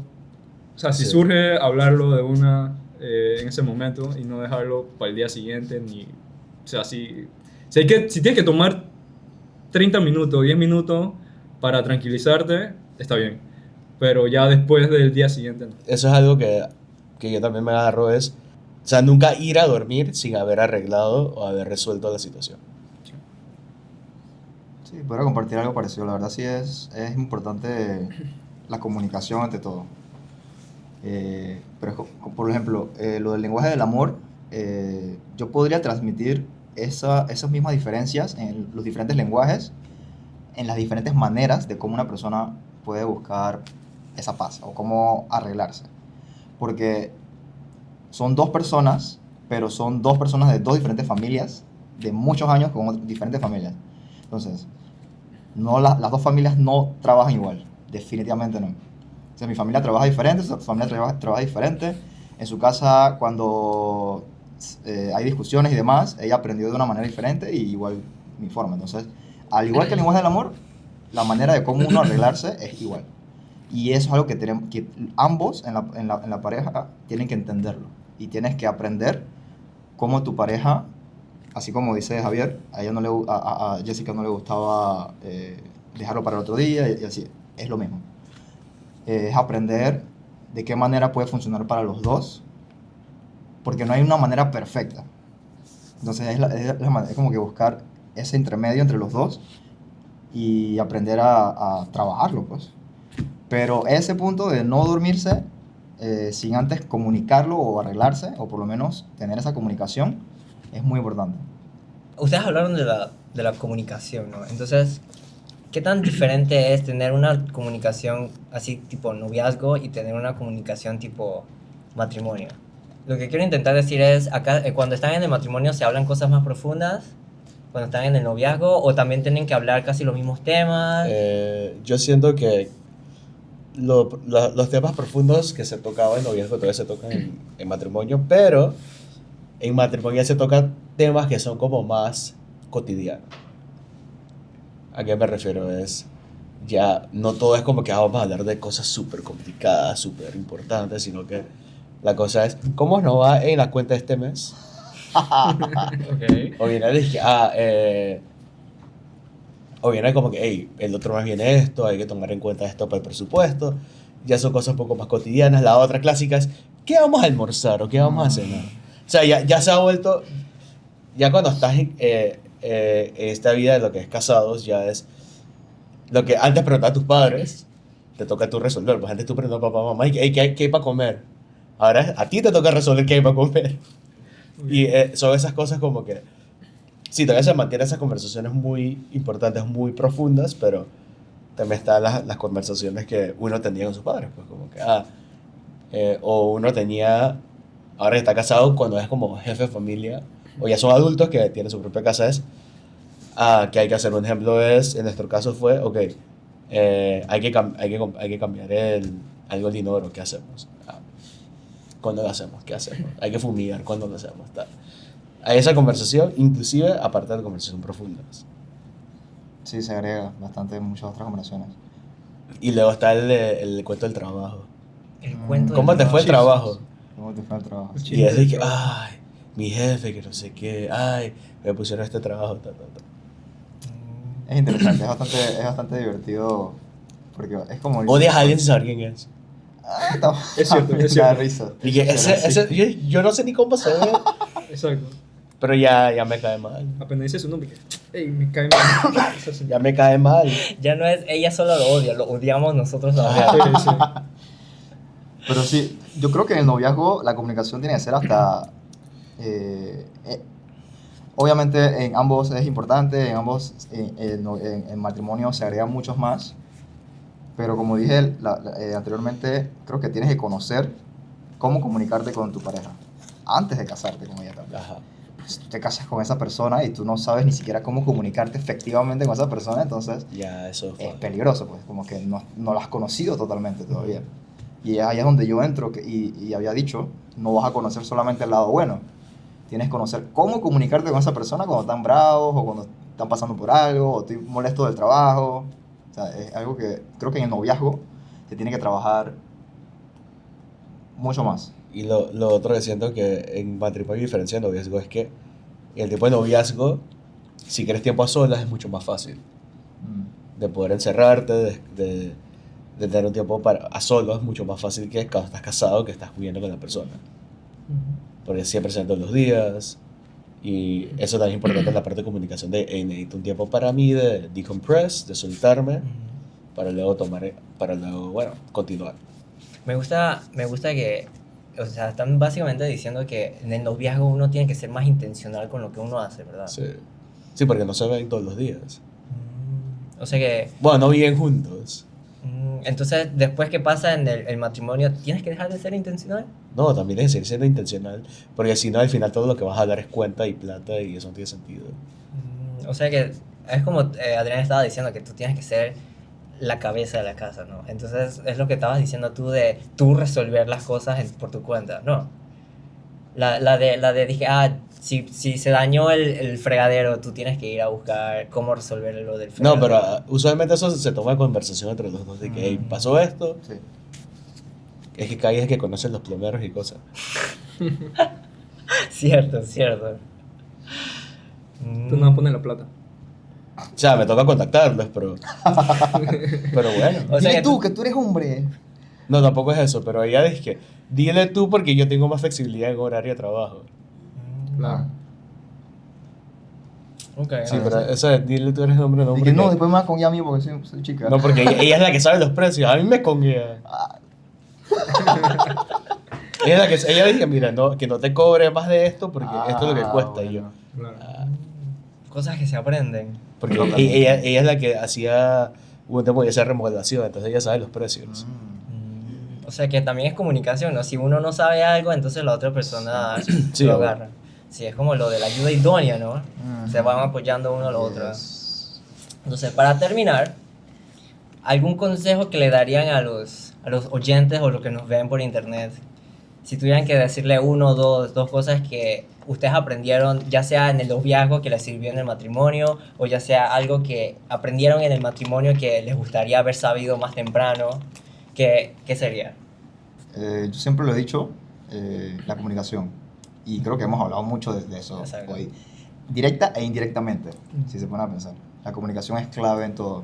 O sea, si Sí. surge, hablarlo de una en ese momento y no dejarlo para el día siguiente. O sea, si tienes que tomar 30 minutos, 10 minutos para tranquilizarte, está bien. Pero ya después del día siguiente no. Eso es algo que yo también me agarro o sea, nunca ir a dormir sin haber arreglado o haber resuelto la situación. Sí, podría compartir algo parecido. La verdad sí es importante la comunicación ante todo. Pero por ejemplo, lo del lenguaje del amor, yo podría transmitir esas mismas diferencias en los diferentes lenguajes, en las diferentes maneras de cómo una persona puede buscar esa paz o cómo arreglarse. Porque son 2 personas, pero son 2 personas de 2 diferentes familias, de muchos años con diferentes familias. Entonces, las 2 familias no trabajan igual, definitivamente no. O sea, mi familia trabaja diferente, su familia trabaja diferente. En su casa, cuando hay discusiones y demás, ella aprendió de una manera diferente y igual mi forma. Entonces, al igual que el lenguaje del amor, la manera de cómo uno arreglarse es igual. Y eso es algo que ambos en la pareja tienen que entenderlo. Y tienes que aprender cómo tu pareja, así como dice Javier, a Jessica no le gustaba dejarlo para el otro día y así, es lo mismo. Es aprender de qué manera puede funcionar para los dos, porque no hay una manera perfecta. Entonces es como que buscar ese intermedio entre los dos y aprender a trabajarlo, pues. Pero ese punto de no dormirse sin antes comunicarlo o arreglarse, o por lo menos tener esa comunicación, es muy importante. Ustedes hablaron de la comunicación, ¿no? Entonces, ¿qué tan diferente es tener una comunicación así tipo noviazgo y tener una comunicación tipo matrimonio? Lo que quiero intentar decir es, acá cuando están en el matrimonio se hablan cosas más profundas, cuando están en el noviazgo, o también tienen que hablar casi los mismos temas. Yo siento que los temas profundos que se tocaban en noviazgo todavía se tocan en matrimonio, pero en matrimonio se tocan temas que son como más cotidianos. ¿A qué me refiero? Es ya no todo es como que vamos a hablar de cosas súper complicadas, súper importantes, sino que la cosa es, ¿cómo nos va en la cuenta de este mes? Okay. O viene como que, hey, el otro mes viene esto, hay que tomar en cuenta esto para el presupuesto. Ya son cosas un poco más cotidianas. La otra clásica es, ¿qué vamos a almorzar o qué vamos a cenar? O sea, ya se ha vuelto, ya cuando estás en esta vida de lo que es casados, ya es lo que antes preguntabas a tus padres, te toca tú resolver. Pues antes tú preguntabas a papá, mamá, hey, ¿qué hay para comer? Ahora a ti te toca resolver qué hay para comer. Y son esas cosas como que, sí, todavía se mantienen esas conversaciones muy importantes, muy profundas, pero también están las conversaciones que uno tenía con sus padres, pues como que, o uno tenía, ahora está casado cuando es como jefe de familia, o ya son adultos que tienen su propia casa, es, que hay que hacer. Un ejemplo es, en nuestro caso fue, ok, hay que cambiar algo el inodoro, ¿qué hacemos? ¿Cuándo lo hacemos? ¿Qué hacemos? Hay que fumigar, ¿cuándo lo hacemos? Tal. Hay esa conversación, inclusive aparte de la conversación profundas. Sí, se agrega bastante en muchas otras conversaciones. Y luego está el cuento del trabajo. El cuento ¿Cómo del te fue el trabajo? ¿Cómo te fue el trabajo? Y es de que, ay, mi jefe, que no sé qué, ay, me pusieron este trabajo, ta. Es interesante, es bastante divertido, porque es como... Odias a alguien sin saber quién es. Es cierto, es Da cierto. risa. Y que yo no sé ni cómo se ve, Exacto. pero ya me cae mal. Apenas dice su nombre, que, hey, me cae mal. Es así. Ya me cae mal. Ya no es, ella solo lo odia, lo odiamos nosotros Ah, también. sí, sí. Pero sí, yo creo que en el noviazgo la comunicación tiene que ser hasta... obviamente en ambos es importante, en ambos, en matrimonio se agregan muchos más, pero como dije anteriormente, creo que tienes que conocer cómo comunicarte con tu pareja antes de casarte con ella también. Ajá. Pues tú te casas con esa persona y tú no sabes ni siquiera cómo comunicarte efectivamente con esa persona, entonces Ya, eso es fue. peligroso, pues como que no la has conocido totalmente todavía. Y ahí es donde yo entro y había dicho, no vas a conocer solamente el lado bueno, tienes que conocer cómo comunicarte con esa persona cuando están bravos o cuando están pasando por algo o estoy molesto del trabajo. O sea, es algo que creo que en el noviazgo se tiene que trabajar mucho más. Y lo otro que siento que en matrimonio, diferencia de noviazgo, es que en el tiempo de noviazgo, si quieres tiempo a solas, es mucho más fácil de poder encerrarte, de tener un tiempo a solas, es mucho más fácil que cuando estás casado, que estás viviendo con la persona. Porque siempre se ven todos los días. Y eso también es importante en la parte de comunicación de necesito un tiempo para mí de decompress, de soltarme, para luego bueno, continuar. Me gusta que, o sea, están básicamente diciendo que en el noviazgo uno tiene que ser más intencional con lo que uno hace, ¿verdad? Sí, porque no se ven todos los días. O sea que, Bueno, no viven juntos. entonces, después que pasa en el matrimonio, ¿tienes que dejar de ser intencional? No, también es seguir siendo intencional, porque si no, al final todo lo que vas a hablar es cuenta y plata y eso no tiene sentido. O sea que es como Adrián estaba diciendo, que tú tienes que ser la cabeza de la casa, ¿no? Entonces es lo que estabas diciendo tú de tú resolver las cosas por tu cuenta, ¿no? La de dije, si se dañó el fregadero, tú tienes que ir a buscar cómo resolver lo del fregadero. No, pero usualmente eso se toma en conversación entre los dos, de que hey, pasó esto, Sí. es que Kai es que conocen los plomeros y cosas. Cierto. Tú no pones la plata. O sea, me toca contactarlos, pero bueno. O sea Dile que que tú eres hombre. No, tampoco es eso, pero ella dice que dile tú porque yo tengo más flexibilidad en horario de trabajo. Claro. Ok. Sí, pero eso de dile tú eres hombre, no. Y que no, después me vas con ella a mí porque soy chica. No, porque ella es la que sabe los precios. A mí me conguea. Ella dice, mira, no, que no te cobre más de esto porque esto es lo que cuesta. Y yo, bueno. Claro. Cosas que se aprenden. porque No, ella es la que hacía un tiempo de esa remodelación, entonces ella sabe los precios. O sea que también es comunicación, ¿no? Si uno no sabe algo, entonces la otra persona Sí, lo obvio. agarra. Sí, es como lo de la ayuda idónea, ¿no? Se van apoyando uno al otro. Yes. Entonces, para terminar, ¿algún consejo que le darían a los oyentes o los que nos ven por internet? Si tuvieran que decirle uno o dos cosas que ustedes aprendieron, ya sea en el noviazgo que les sirvió en el matrimonio, o ya sea algo que aprendieron en el matrimonio que les gustaría haber sabido más temprano, ¿qué sería? Yo siempre lo he dicho, la comunicación. Y creo que hemos hablado mucho de eso Exacto. hoy. Directa e indirectamente, si se pone a pensar. La comunicación es clave en todo.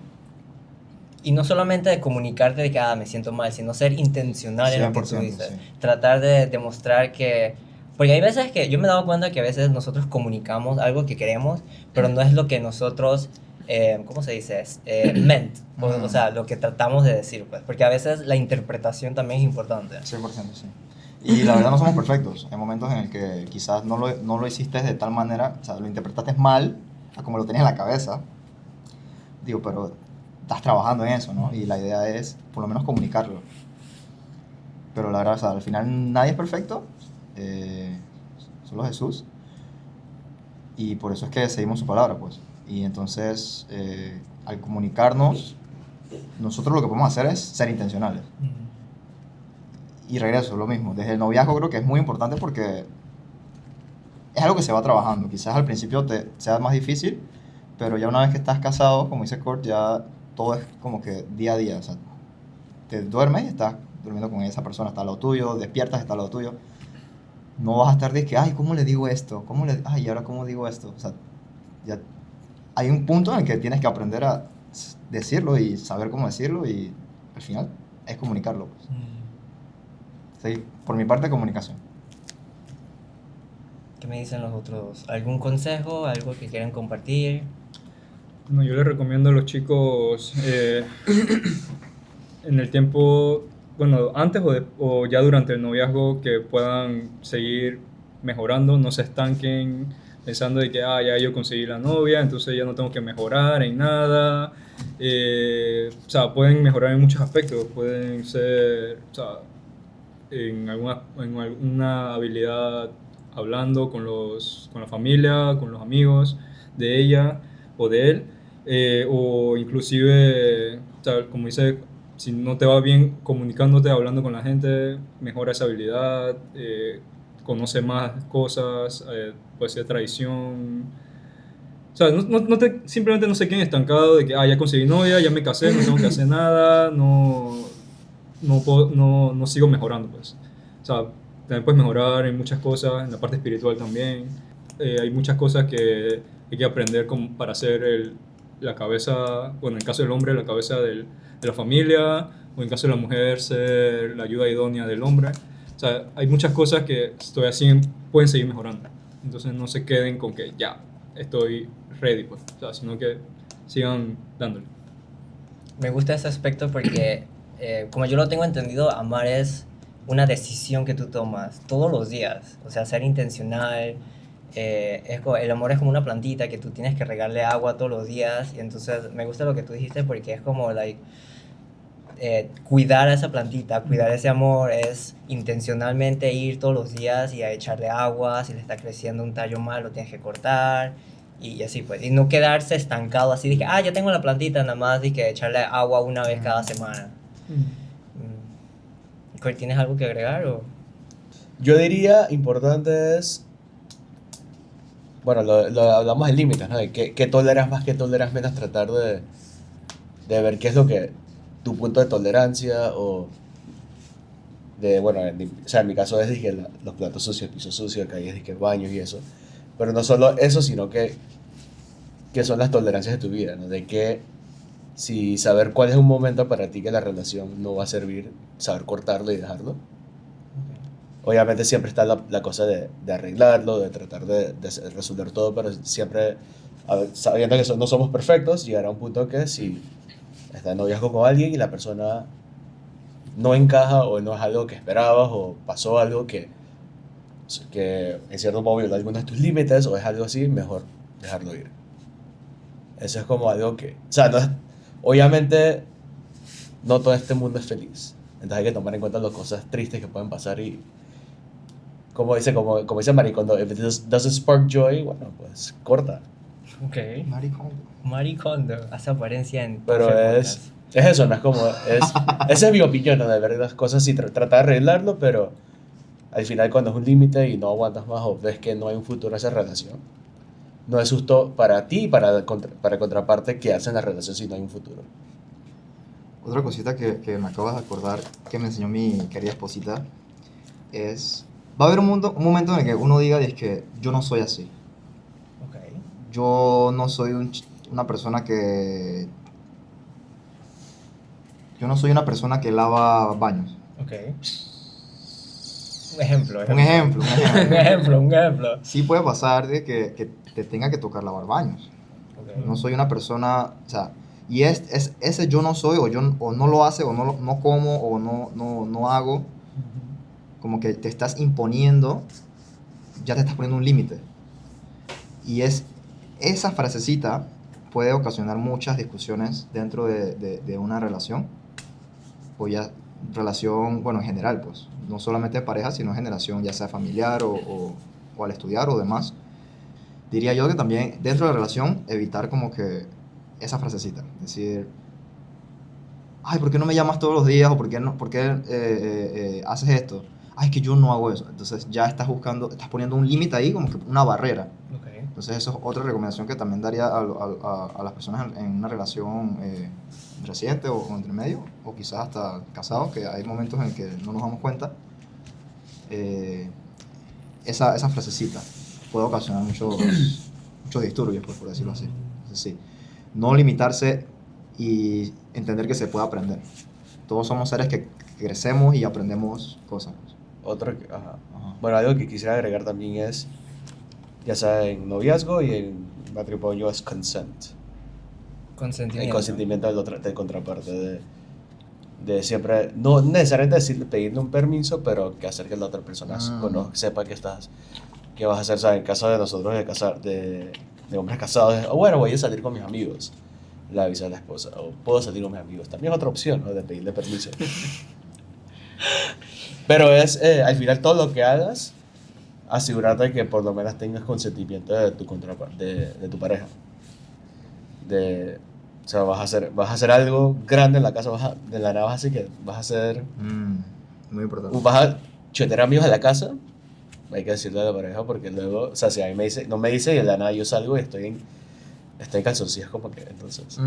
Y no solamente de comunicarte de que me siento mal, sino ser intencional en lo que tú 100%, dices. sí. Tratar de demostrar que... Porque hay veces que yo me he dado cuenta que a veces nosotros comunicamos algo que queremos, pero no es lo que nosotros, ¿cómo se dice? Meant. O sea, lo que tratamos de decir, pues. Porque a veces la interpretación también es importante. 100%, sí. Y la verdad no somos perfectos. Hay momentos en el que quizás no lo hiciste de tal manera, o sea, lo interpretaste mal, a como lo tenías en la cabeza. Digo, pero estás trabajando en eso, ¿no? Y la idea es, por lo menos, comunicarlo. Pero la verdad, o sea, al final nadie es perfecto, solo Jesús. Y por eso es que seguimos su palabra, pues. Y entonces, al comunicarnos, nosotros lo que podemos hacer es ser intencionales. Y regreso, lo mismo. Desde el noviazgo creo que es muy importante porque es algo que se va trabajando. Quizás al principio sea más difícil, pero ya una vez que estás casado, como dice Kurt, ya todo es como que día a día. O sea, te duermes y estás durmiendo con esa persona, está al lado tuyo, despiertas, está al lado tuyo. No vas a estar de que, ay, ¿cómo le digo esto? Ay, ¿y ahora cómo digo esto? O sea, ya hay un punto en el que tienes que aprender a decirlo y saber cómo decirlo y al final es comunicarlo, pues. Sí, por mi parte, comunicación. ¿Qué me dicen los otros? ¿Algún consejo? ¿Algo que quieran compartir? No, yo les recomiendo a los chicos en el tiempo, bueno, antes o ya durante el noviazgo, que puedan seguir mejorando, no se estanquen pensando de que ya yo conseguí la novia, entonces ya no tengo que mejorar en nada. O sea, pueden mejorar en muchos aspectos, pueden ser, o sea, en alguna habilidad hablando con la familia, con los amigos de ella o de él, o inclusive, o sea, como dice, si no te va bien comunicándote, hablando con la gente, mejora esa habilidad, conoce más cosas, puede ser tradición. O sea, simplemente no se queden estancados de que ya conseguí novia, ya me casé, no tengo que hacer nada, no sigo mejorando, pues. O sea, también puedes mejorar en muchas cosas, en la parte espiritual también. Hay muchas cosas que hay que aprender para ser la cabeza, bueno, en el caso del hombre, la cabeza de la familia, o en el caso de la mujer, ser la ayuda idónea del hombre. O sea, hay muchas cosas que todavía pueden seguir mejorando. Entonces no se queden con que ya estoy ready, pues. O sea, sino que sigan dándole. Me gusta ese aspecto porque, como yo lo tengo entendido, amar es una decisión que tú tomas todos los días. O sea, ser intencional. El amor es como una plantita que tú tienes que regarle agua todos los días. Y entonces me gusta lo que tú dijiste porque es como, cuidar a esa plantita, cuidar ese amor es intencionalmente ir todos los días y a echarle agua. Si le está creciendo un tallo mal, lo tienes que cortar. Y así pues, y no quedarse estancado así de que, ya tengo la plantita, nada más de que echarle agua una vez cada semana. ¿Tienes algo que agregar o...? Yo diría, importante es, bueno, lo hablamos de límites, ¿no? De qué toleras más, qué toleras menos, tratar de ver qué es lo que tu punto de tolerancia o bueno, o sea, en mi caso es, dije, los platos sucios, el piso sucio, calles, dije, baños y eso. Pero no solo eso, sino que son las tolerancias de tu vida, ¿no? De que si saber cuál es un momento para ti que la relación no va a servir, saber cortarlo y dejarlo. Obviamente siempre está la cosa de arreglarlo, de tratar de resolver todo, pero siempre, sabiendo que no somos perfectos, llegará a un punto que si está en noviazgo con alguien y la persona no encaja o no es algo que esperabas o pasó algo que en cierto modo violó algunos de tus límites o es algo así, mejor dejarlo ir. Eso es como algo que, o sea, no es, obviamente no todo este mundo es feliz. Entonces hay que tomar en cuenta las cosas tristes que pueden pasar y como dice Maricondo, if it doesn't spark joy, bueno, pues corta. Ok. Maricón. Maricondo, hace apariencia en... Pero es eso, no es como, esa es mi opinión, ¿no? De ver las cosas y tratar de arreglarlo, pero al final cuando es un límite y no aguantas más o ves que no hay un futuro en esa relación, no es justo para ti y para contraparte quedarse en la relación si no hay un futuro. Otra cosita que me acabas de acordar que me enseñó mi querida esposita es... Va a haber un momento en el que uno diga es que yo no soy así. Ok. Yo no soy una persona que... Yo no soy una persona que lava baños. Ok. Un ejemplo. Un ejemplo. Un ejemplo. Sí puede pasar de que te tenga que tocar lavar baños. Ok. No soy una persona... O sea, y ese yo no soy o no lo hace o no como o no hago. Como que te estás imponiendo, ya te estás poniendo un límite. Y esa frasecita puede ocasionar muchas discusiones dentro de una relación, o ya relación, bueno, en general, pues, no solamente de pareja, sino en generación, ya sea familiar o al estudiar o demás. Diría yo que también dentro de la relación evitar como que esa frasecita, decir, ay, ¿por qué no me llamas todos los días? O ¿por qué haces esto? Ay, es que yo no hago eso. Entonces ya estás poniendo un límite ahí, como que una barrera. Okay. Entonces eso es otra recomendación que también daría a las personas en una relación reciente o entre medio, o quizás hasta casados, que hay momentos en que no nos damos cuenta. Esa frasecita puede ocasionar muchos disturbios, pues, por decirlo así. Entonces sí, no limitarse y entender que se puede aprender. Todos somos seres que crecemos y aprendemos cosas. Ajá. Bueno, algo que quisiera agregar también es, ya sea en noviazgo y en matrimonio, es consent. Consentimiento. El consentimiento del contraparte, de siempre, no necesariamente pedirle un permiso, pero que hacer que la otra persona sepa que vas a hacer. O sea, en el caso de nosotros de hombres casados, bueno, voy a salir con mis amigos, le avisa a la esposa, o puedo salir con mis amigos. También es otra opción, ¿no? De pedirle permiso. Pero es, al final, todo lo que hagas, asegurarte de que por lo menos tengas consentimiento de tu contraparte, de tu pareja. O sea, vas a hacer algo grande en la casa, de la nada vas a hacer... Muy importante. Vas a tener amigos en la casa, hay que decirle a la pareja, porque luego, o sea, si a mí no me dice y de la nada yo salgo y estoy en calzoncillos, como que entonces...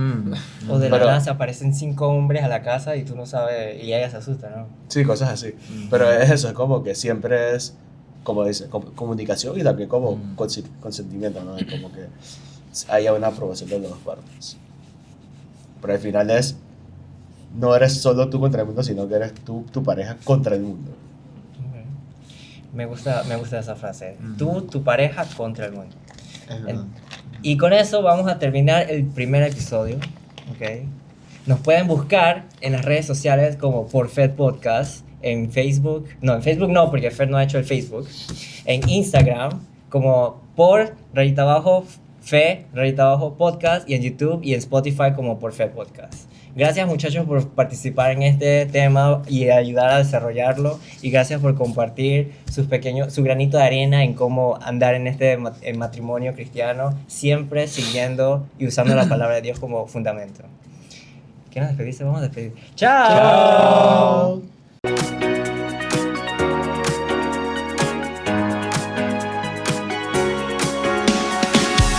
O de la nada se aparecen 5 hombres a la casa y tú no sabes, y ella se asusta, ¿no? Sí, cosas así. Pero es eso, es como que siempre es, como dice, comunicación y también como consentimiento, ¿no? Como que haya una aprobación de las dos partes. Pero al final no eres solo tú contra el mundo, sino que eres tu pareja contra el mundo. Okay. Me gusta esa frase. Tú, tu pareja contra el mundo. Es verdad. Y con eso vamos a terminar el primer episodio. ¿Okay? Nos pueden buscar en las redes sociales como por Fed Podcast, en Facebook no, porque Fed no ha hecho el Facebook, en Instagram como por Fe Podcast, y en YouTube y en Spotify como por Fed Podcast. Gracias, muchachos, por participar en este tema y ayudar a desarrollarlo, y gracias por compartir su granito de arena en cómo andar en este matrimonio cristiano, siempre siguiendo y usando la palabra de Dios como fundamento. ¿Qué nos despediste? Vamos a despedir. ¡Chao! ¡Chao!